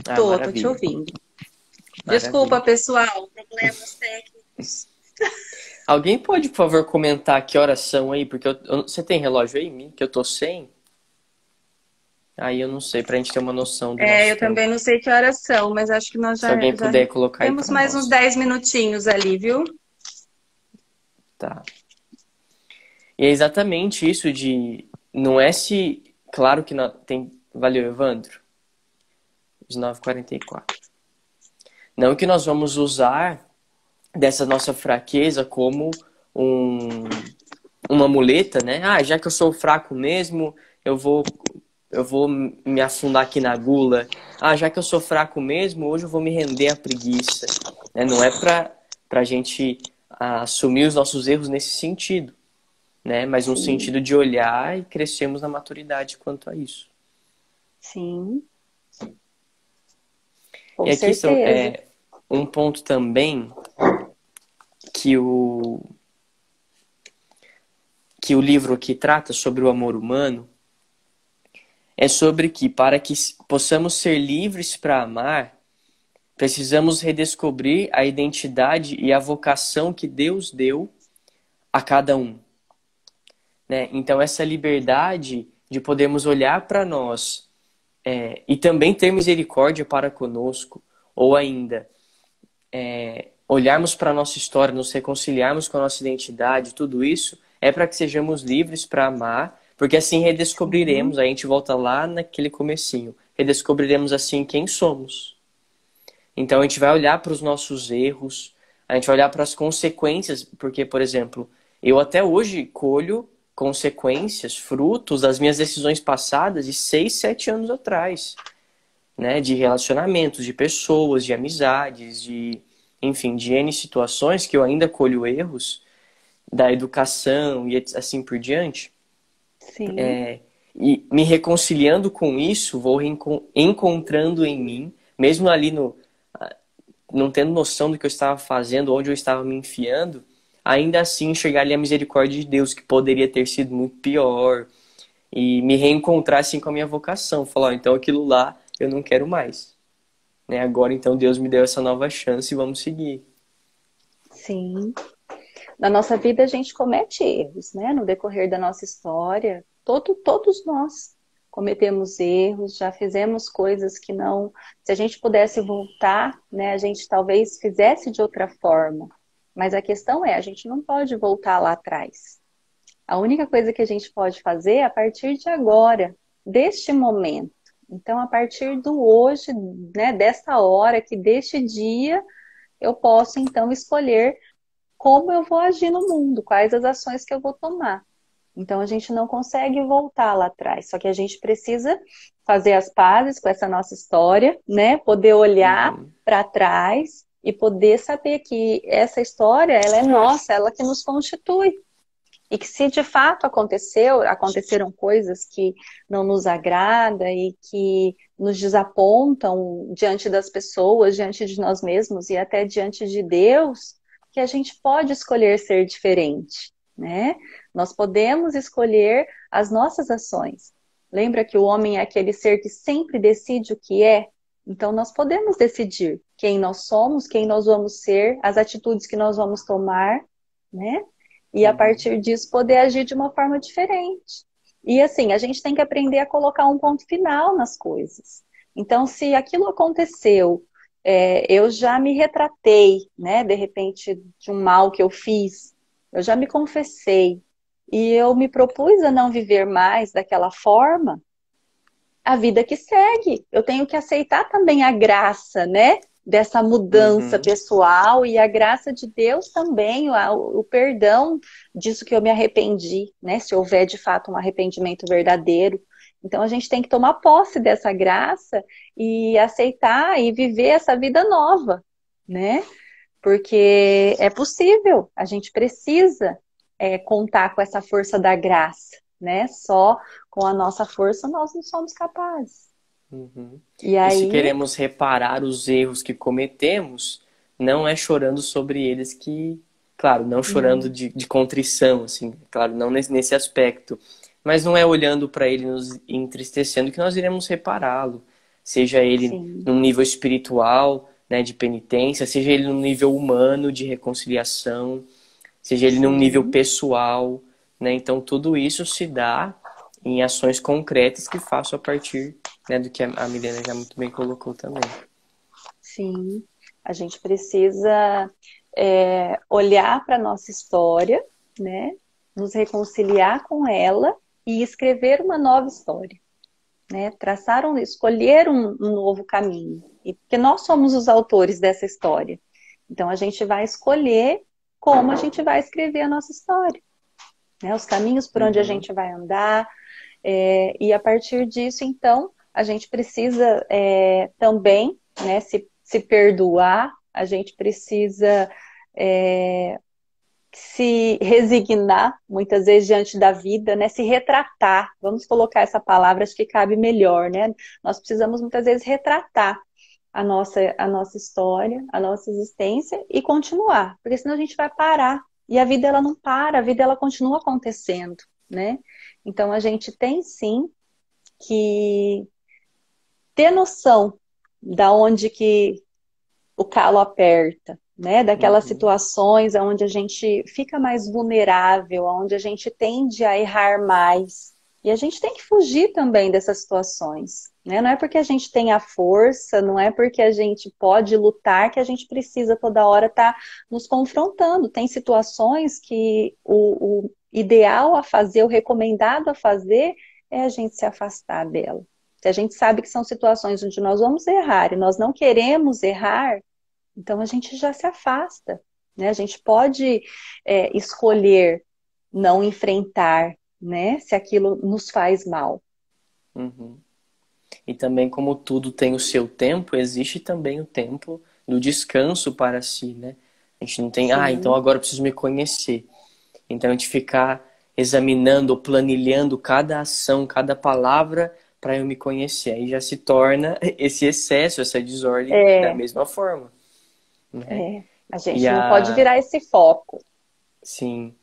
Ah, Tô te maravilha. ouvindo. Desculpa, Maravilha. pessoal. Problemas técnicos. Alguém pode, por favor, comentar que horas são aí? Porque você tem relógio aí, Mi? Que eu tô sem? Aí eu não sei, pra gente ter uma noção do nosso Eu tempo. também não sei que horas são, mas acho que nós Se já, alguém já puder colocar aí temos pra mais uns nós. 10 minutinhos ali, viu? Tá. E é exatamente isso de... Não é se... Claro que tem... Valeu, Evandro. Os 9h44. Não que nós vamos usar dessa nossa fraqueza como uma muleta, né? Ah, já que eu sou fraco mesmo, eu vou me afundar aqui na gula. Ah, já que eu sou fraco mesmo, hoje eu vou me render à preguiça. Né? Não é pra gente assumir os nossos erros nesse sentido, né? Mas no Sim. sentido de olhar e crescermos na maturidade quanto a isso. Sim. Com E aqui certeza. um ponto também que o livro aqui trata sobre o amor humano é sobre que, para que possamos ser livres para amar, precisamos redescobrir a identidade e a vocação que Deus deu a cada um. Né? Então, essa liberdade de podermos olhar para nós e também ter misericórdia para conosco, ou ainda olharmos para a nossa história, nos reconciliarmos com a nossa identidade, tudo isso é para que sejamos livres para amar, porque assim redescobriremos, a gente volta lá naquele comecinho, redescobriremos assim quem somos. Então a gente vai olhar para os nossos erros, a gente vai olhar para as consequências, porque, por exemplo, eu até hoje colho consequências, frutos das minhas decisões passadas de 6, 7 anos atrás, né? De relacionamentos, de pessoas, de amizades, enfim, de N situações que eu ainda colho erros da educação e assim por diante. Sim. E me reconciliando com isso, vou encontrando em mim, mesmo ali não tendo noção do que eu estava fazendo, onde eu estava me enfiando, ainda assim enxergar ali a misericórdia de Deus, que poderia ter sido muito pior, e me reencontrar assim com a minha vocação. Falar, então aquilo lá eu não quero mais. Né? Agora então Deus me deu essa nova chance e vamos seguir. Sim. Na nossa vida a gente comete erros, né? No decorrer da nossa história, todos nós cometemos erros, já fizemos coisas que não... Se a gente pudesse voltar, né? A gente talvez fizesse de outra forma. Mas a questão é, a gente não pode voltar lá atrás. A única coisa que a gente pode fazer é a partir de agora, deste momento. Então, a partir do hoje, né? Desta hora, que deste dia... eu posso então escolher como eu vou agir no mundo, quais as ações que eu vou tomar. Então a gente não consegue voltar lá atrás, só que a gente precisa fazer as pazes com essa nossa história, né? Poder olhar para trás e poder saber que essa história, ela é nossa, ela que nos constitui. E que se de fato aconteceram coisas que não nos agrada e que nos desapontam diante das pessoas, diante de nós mesmos e até diante de Deus, que a gente pode escolher ser diferente, né? Nós podemos escolher as nossas ações. Lembra que o homem é aquele ser que sempre decide o que é? Então nós podemos decidir quem nós somos, quem nós vamos ser, as atitudes que nós vamos tomar, né? E a partir disso poder agir de uma forma diferente. E assim, a gente tem que aprender a colocar um ponto final nas coisas. Então, se aquilo aconteceu, eu já me retratei, né, de repente, de um mal que eu fiz, eu já me confessei, e eu me propus a não viver mais daquela forma, a vida que segue. Eu tenho que aceitar também a graça, né? Dessa mudança pessoal e a graça de Deus também, o perdão disso que eu me arrependi, né? Se houver de fato um arrependimento verdadeiro. Então a gente tem que tomar posse dessa graça e aceitar e viver essa vida nova, né? Porque é possível, a gente precisa contar com essa força da graça, né? Só com a nossa força nós não somos capazes. E se queremos reparar os erros que cometemos, não é chorando sobre eles que, claro, não chorando de contrição, assim, claro, não nesse aspecto, mas não é olhando para ele nos entristecendo que nós iremos repará-lo, seja ele num nível espiritual, né, de penitência, seja ele num nível humano de reconciliação, seja ele num nível pessoal, né? Então tudo isso se dá em ações concretas que faço a partir, né, do que a Milena já muito bem colocou também. Sim, a gente precisa olhar para a nossa história, né, nos reconciliar com ela e escrever uma nova história, né, escolher um novo caminho, porque nós somos os autores dessa história. Então a gente vai escolher como a gente vai escrever a nossa história, né, os caminhos por onde a gente vai andar, e a partir disso, então, a gente precisa também, né, se perdoar, a gente precisa se resignar, muitas vezes, diante da vida, né, se retratar. Vamos colocar essa palavra, acho que cabe melhor, né? Nós precisamos, muitas vezes, retratar a nossa história, a nossa existência e continuar, porque senão a gente vai parar. E a vida, ela não para, a vida, ela continua acontecendo, né? Então, a gente tem, sim, que ter noção da onde que o calo aperta, né? Daquelas situações onde a gente fica mais vulnerável, onde a gente tende a errar mais. E a gente tem que fugir também dessas situações, né? Não é porque a gente tem a força, não é porque a gente pode lutar que a gente precisa toda hora estar nos confrontando. Tem situações que o ideal a fazer, o recomendado a fazer é a gente se afastar dela. Se a gente sabe que são situações onde nós vamos errar e nós não queremos errar, então a gente já se afasta, né? A gente pode escolher não enfrentar, né? Se aquilo nos faz mal. E também, como tudo tem o seu tempo, existe também o tempo do descanso para si, né? A gente não tem, então agora eu preciso me conhecer. Então a gente ficar examinando, planilhando cada ação, cada palavra para eu me conhecer. Aí já se torna esse excesso, essa desordem da mesma forma. Né? A gente não pode virar esse foco. Sim.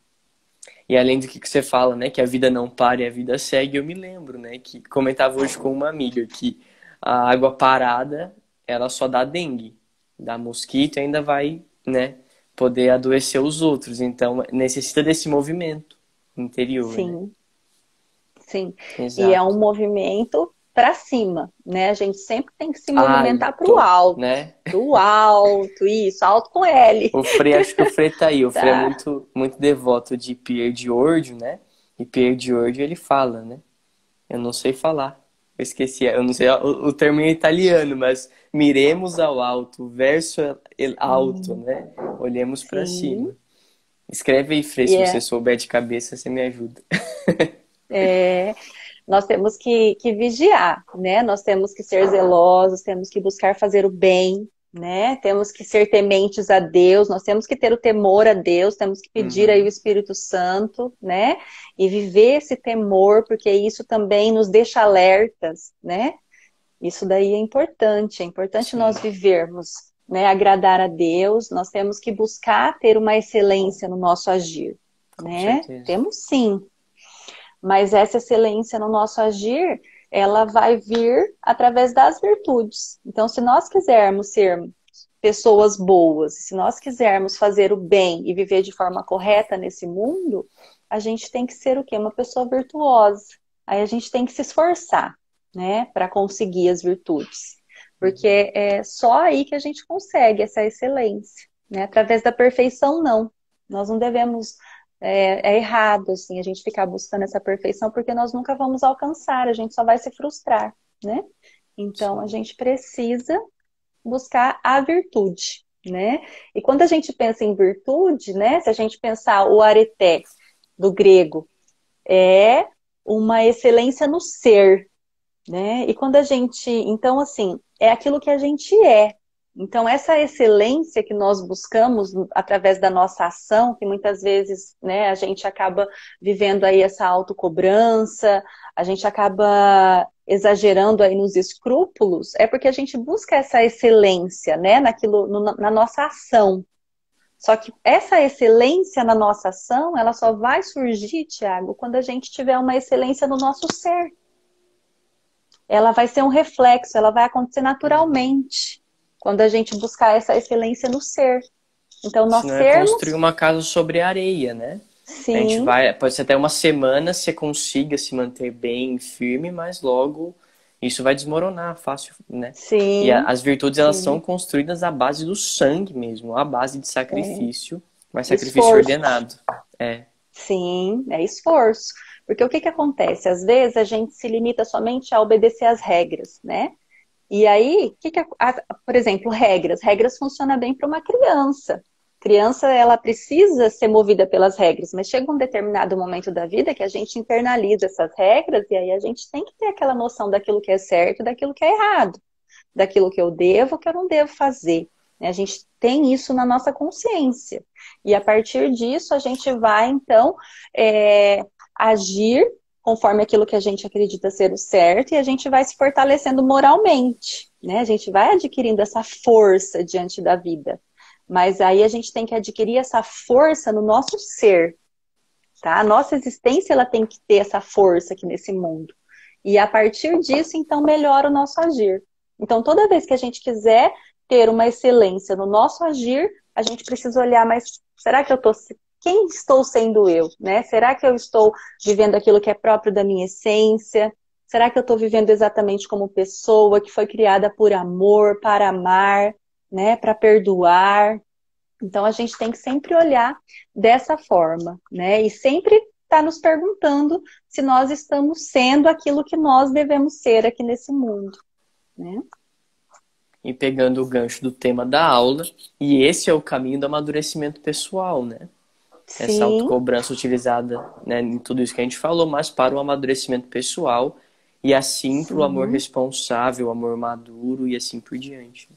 E além do que você fala, né, que a vida não para e a vida segue, eu me lembro, né, que comentava hoje com uma amiga que a água parada, ela só dá dengue, dá mosquito e ainda vai, né, poder adoecer os outros. Então, necessita desse movimento interior. Sim. Né? Sim. Exato. E é um movimento para cima, né? A gente sempre tem que se movimentar para o alto, né? Pro alto, isso, alto com L. O Frei, acho que o Frei tá aí. O Frei é muito, muito devoto de Pierre Diordio, né? E Pierre Diordio, ele fala, né? Eu não sei falar. Eu esqueci, eu não sei o termo em italiano, mas miremos ao alto, verso alto, né? Olhemos para Sim. cima. Escreve aí, Frei, E se você é, souber de cabeça, você me ajuda. é, nós temos que vigiar, né? Nós temos que ser zelosos, temos que buscar fazer o bem, né? Temos que ser tementes a Deus, nós temos que ter o temor a Deus, temos que pedir aí o Uhum. Espírito Santo, né? E viver esse temor, porque isso também nos deixa alertas, né? Isso daí é importante nós Sim, vivermos, né? Agradar a Deus, nós temos que buscar ter uma excelência no nosso agir, com né? certeza. Temos sim, mas essa excelência no nosso agir, ela vai vir através das virtudes. Então, se nós quisermos ser pessoas boas, se nós quisermos fazer o bem e viver de forma correta nesse mundo, a gente tem que ser o quê? Uma pessoa virtuosa. Aí a gente tem que se esforçar, né, para conseguir as virtudes. Porque é só aí que a gente consegue essa excelência, né? Através da perfeição, não. Nós não devemos é errado, assim, a gente ficar buscando essa perfeição, porque nós nunca vamos alcançar, a gente só vai se frustrar, né? Então, a Sim. gente precisa buscar a virtude, né? E quando a gente pensa em virtude, né? Se a gente pensar o areté do grego, é uma excelência no ser, né? E quando a gente, então assim, é aquilo que a gente é. Então essa excelência que nós buscamos através da nossa ação, que muitas vezes, né, a gente acaba vivendo aí essa autocobrança, a gente acaba exagerando aí nos escrúpulos, é porque a gente busca essa excelência, né, naquilo, na nossa ação. Só que essa excelência na nossa ação, ela só vai surgir, Tiago, quando a gente tiver uma excelência no nosso ser. Ela vai ser um reflexo, ela vai acontecer Uhum. naturalmente quando a gente buscar essa excelência no ser. Então, nós Senão é construir sermos, uma casa sobre areia, né? A gente sim, vai, pode ser até uma semana você consiga se manter bem firme, mas logo isso vai desmoronar fácil, né? E sim, as virtudes elas são sim, construídas à base do sangue mesmo, à base de sacrifício, mas sacrifício esforço, ordenado. É. sim, é esforço. Porque o que que acontece? Às vezes a gente se limita somente a obedecer às regras, né? E aí, por exemplo, regras. Regras funcionam bem para uma criança. Criança, ela precisa ser movida pelas regras, mas chega um determinado momento da vida que a gente internaliza essas regras e aí a gente tem que ter aquela noção daquilo que é certo e daquilo que é errado, daquilo que eu devo, que eu não devo fazer. Né? A gente tem isso na nossa consciência. E a partir disso, a gente vai, então, agir conforme aquilo que a gente acredita ser o certo, e a gente vai se fortalecendo moralmente, né? A gente vai adquirindo essa força diante da vida. Mas aí a gente tem que adquirir essa força no nosso ser, tá? A nossa existência, ela tem que ter essa força aqui nesse mundo. E a partir disso, então, melhora o nosso agir. Então, toda vez que a gente quiser ter uma excelência no nosso agir, a gente precisa olhar, mas será que eu tô, quem estou sendo eu, né? Será que eu estou vivendo aquilo que é próprio da minha essência? Será que eu estou vivendo exatamente como pessoa que foi criada por amor, para amar, né? Para perdoar? Então a gente tem que sempre olhar dessa forma, né? E sempre estar nos perguntando se nós estamos sendo aquilo que nós devemos ser aqui nesse mundo, né? E pegando o gancho do tema da aula, e esse é o caminho do amadurecimento pessoal, né? Essa Sim, autocobrança utilizada, né, em tudo isso que a gente falou, mas para o amadurecimento pessoal e assim para o amor sim. responsável, o amor maduro e assim por diante.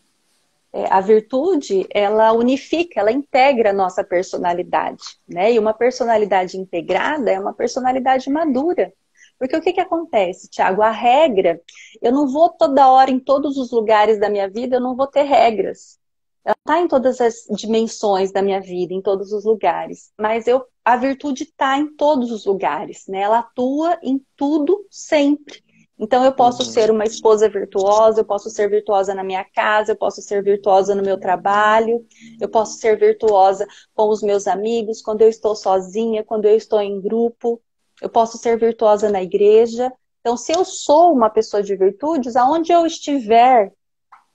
A virtude, ela unifica, ela integra a nossa personalidade, né? E uma personalidade integrada é uma personalidade madura. Porque o que que acontece, Tiago? A regra, eu não vou toda hora em todos os lugares da minha vida, eu não vou ter regras. Ela está em todas as dimensões da minha vida, em todos os lugares. Mas a virtude está em todos os lugares, né? Ela atua em tudo, sempre. Então, eu posso ser Uhum. uma esposa virtuosa, eu posso ser virtuosa na minha casa, eu posso ser virtuosa no meu trabalho, eu posso ser virtuosa com os meus amigos, quando eu estou sozinha, quando eu estou em grupo, eu posso ser virtuosa na igreja. Então, se eu sou uma pessoa de virtudes, aonde eu estiver,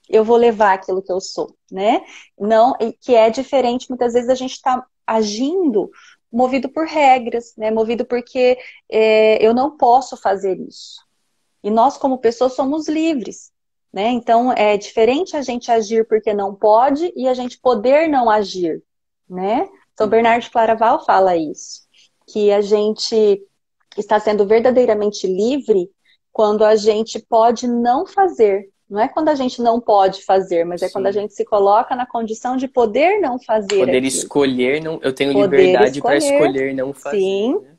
eu vou levar aquilo que eu sou, né? Não, que é diferente, muitas vezes a gente está agindo movido por regras, né? Movido porque eu não posso fazer isso. E nós, como pessoas, somos livres, né? Então, é diferente a gente agir porque não pode e a gente poder não agir, né? São Bernardo de Claraval fala isso, que a gente está sendo verdadeiramente livre quando a gente pode não fazer. Não é quando a gente não pode fazer, mas é quando a Sim. gente se coloca na condição de poder não fazer Poder aquilo. escolher, não, eu tenho Poder liberdade para escolher, escolher não fazer, sim. né?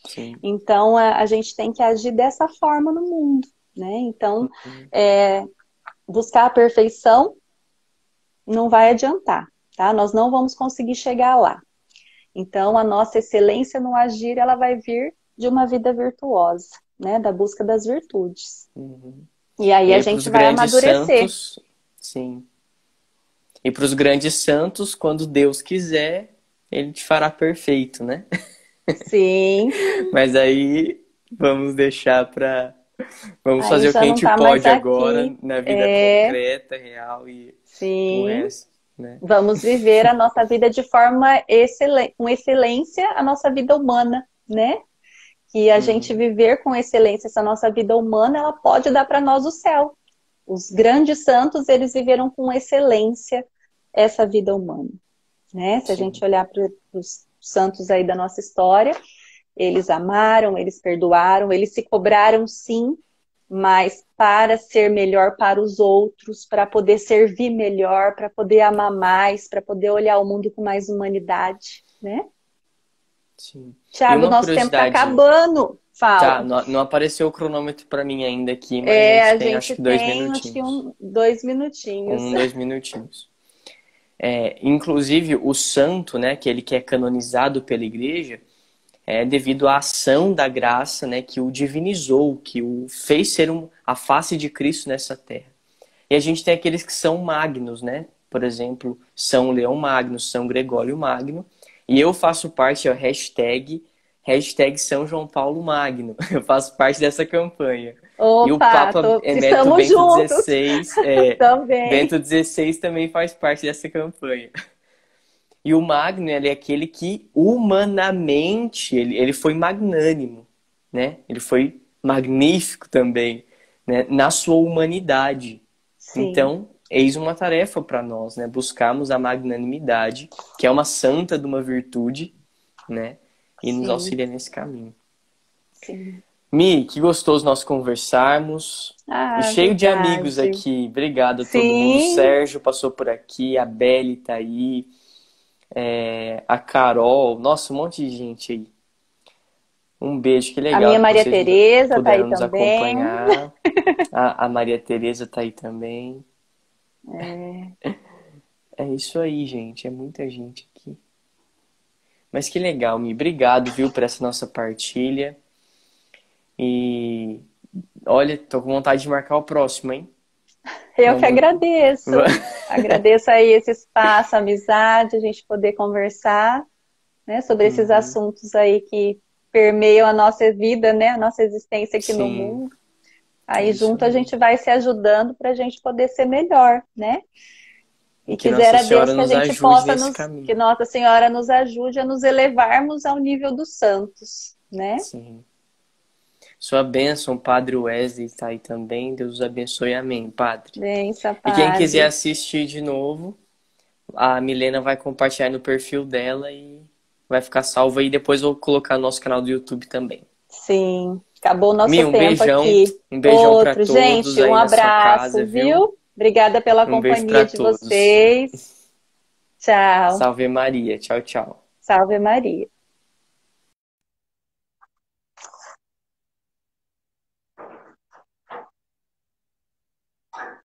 Sim. Então, a gente tem que agir dessa forma no mundo, né? Então, buscar a perfeição não vai adiantar, tá? Nós não vamos conseguir chegar lá. Então, a nossa excelência no agir, ela vai vir de uma vida virtuosa, né? Da busca das virtudes. Uhum. E aí a gente vai amadurecer. Santos, sim. E para os grandes santos, quando Deus quiser, ele te fará perfeito, né? Sim. Mas aí vamos deixar para... Vamos Aí fazer o que já a não gente tá mais pode agora, aqui. na vida concreta, real e o Sim. resto, né? Vamos viver a nossa vida de forma com excelência, a nossa vida humana, né? Que a gente viver com excelência essa nossa vida humana, ela pode dar para nós o céu. Os grandes santos, eles viveram com excelência essa vida humana, né? Se a gente olhar para os santos aí da nossa história, eles amaram, eles perdoaram, eles se cobraram sim, mas para ser melhor para os outros, para poder servir melhor, para poder amar mais, para poder olhar o mundo com mais humanidade, né? Sim. Tiago, nosso tempo está acabando. Fala. Tá, não apareceu o cronômetro para mim ainda aqui, mas a tem gente acho que 2 tem, minutinhos. acho que 2 minutinhos. 2 minutinhos. Inclusive, o santo, né, que ele que é canonizado pela igreja, é devido à ação da graça, né, que o divinizou, que o fez ser a face de Cristo nessa terra. E a gente tem aqueles que são magnos, né? Por exemplo, São Leão Magno, São Gregório Magno. E eu faço parte, hashtag São João Paulo Magno. Eu faço parte dessa campanha. Opa, e o Papa Emérito Bento XVI, também. Bento XVI também faz parte dessa campanha. E o Magno, ele é aquele que humanamente, ele foi magnânimo, né? Ele foi magnífico também, né? Na sua humanidade. Sim. Então, eis uma tarefa para nós, né? Buscarmos a magnanimidade, que é uma santa de uma virtude, né? E nos auxilia nesse caminho. Sim. Mi, que gostoso nós conversarmos. E cheio de amigos aqui. Obrigado a todo mundo. O Sérgio passou por aqui, a Beli tá aí, a Carol. Nossa, um monte de gente aí. Um beijo, que legal. A minha Maria Tereza tá aí nos também. Acompanhar. A Maria Tereza tá aí também. É isso aí, gente. É muita gente aqui. Mas que legal, Mi. Obrigado, viu, por essa nossa partilha. E olha, tô com vontade de marcar o próximo, hein? Eu que agradeço. Agradeço aí esse espaço, a amizade, a gente poder conversar, né, sobre esses assuntos aí que permeiam a nossa vida, né, a nossa existência aqui no mundo. Aí junto a gente vai se ajudando para a gente poder ser melhor, né? E quisera Deus que a gente possa que Nossa Senhora nos ajude a nos elevarmos ao nível dos santos, né? Sim. Sua bênção, Padre Wesley está aí também. Deus os abençoe. Amém, Padre. Benção, Padre. E quem quiser assistir de novo, a Milena vai compartilhar no perfil dela e vai ficar salvo aí. Depois eu vou colocar no nosso canal do YouTube também. Sim. Acabou o nosso tempo beijão, aqui. Um beijão para todos. Gente, aí um abraço, casa, viu? Obrigada pela companhia de vocês. Tchau. Salve Maria. Tchau, tchau. Salve Maria.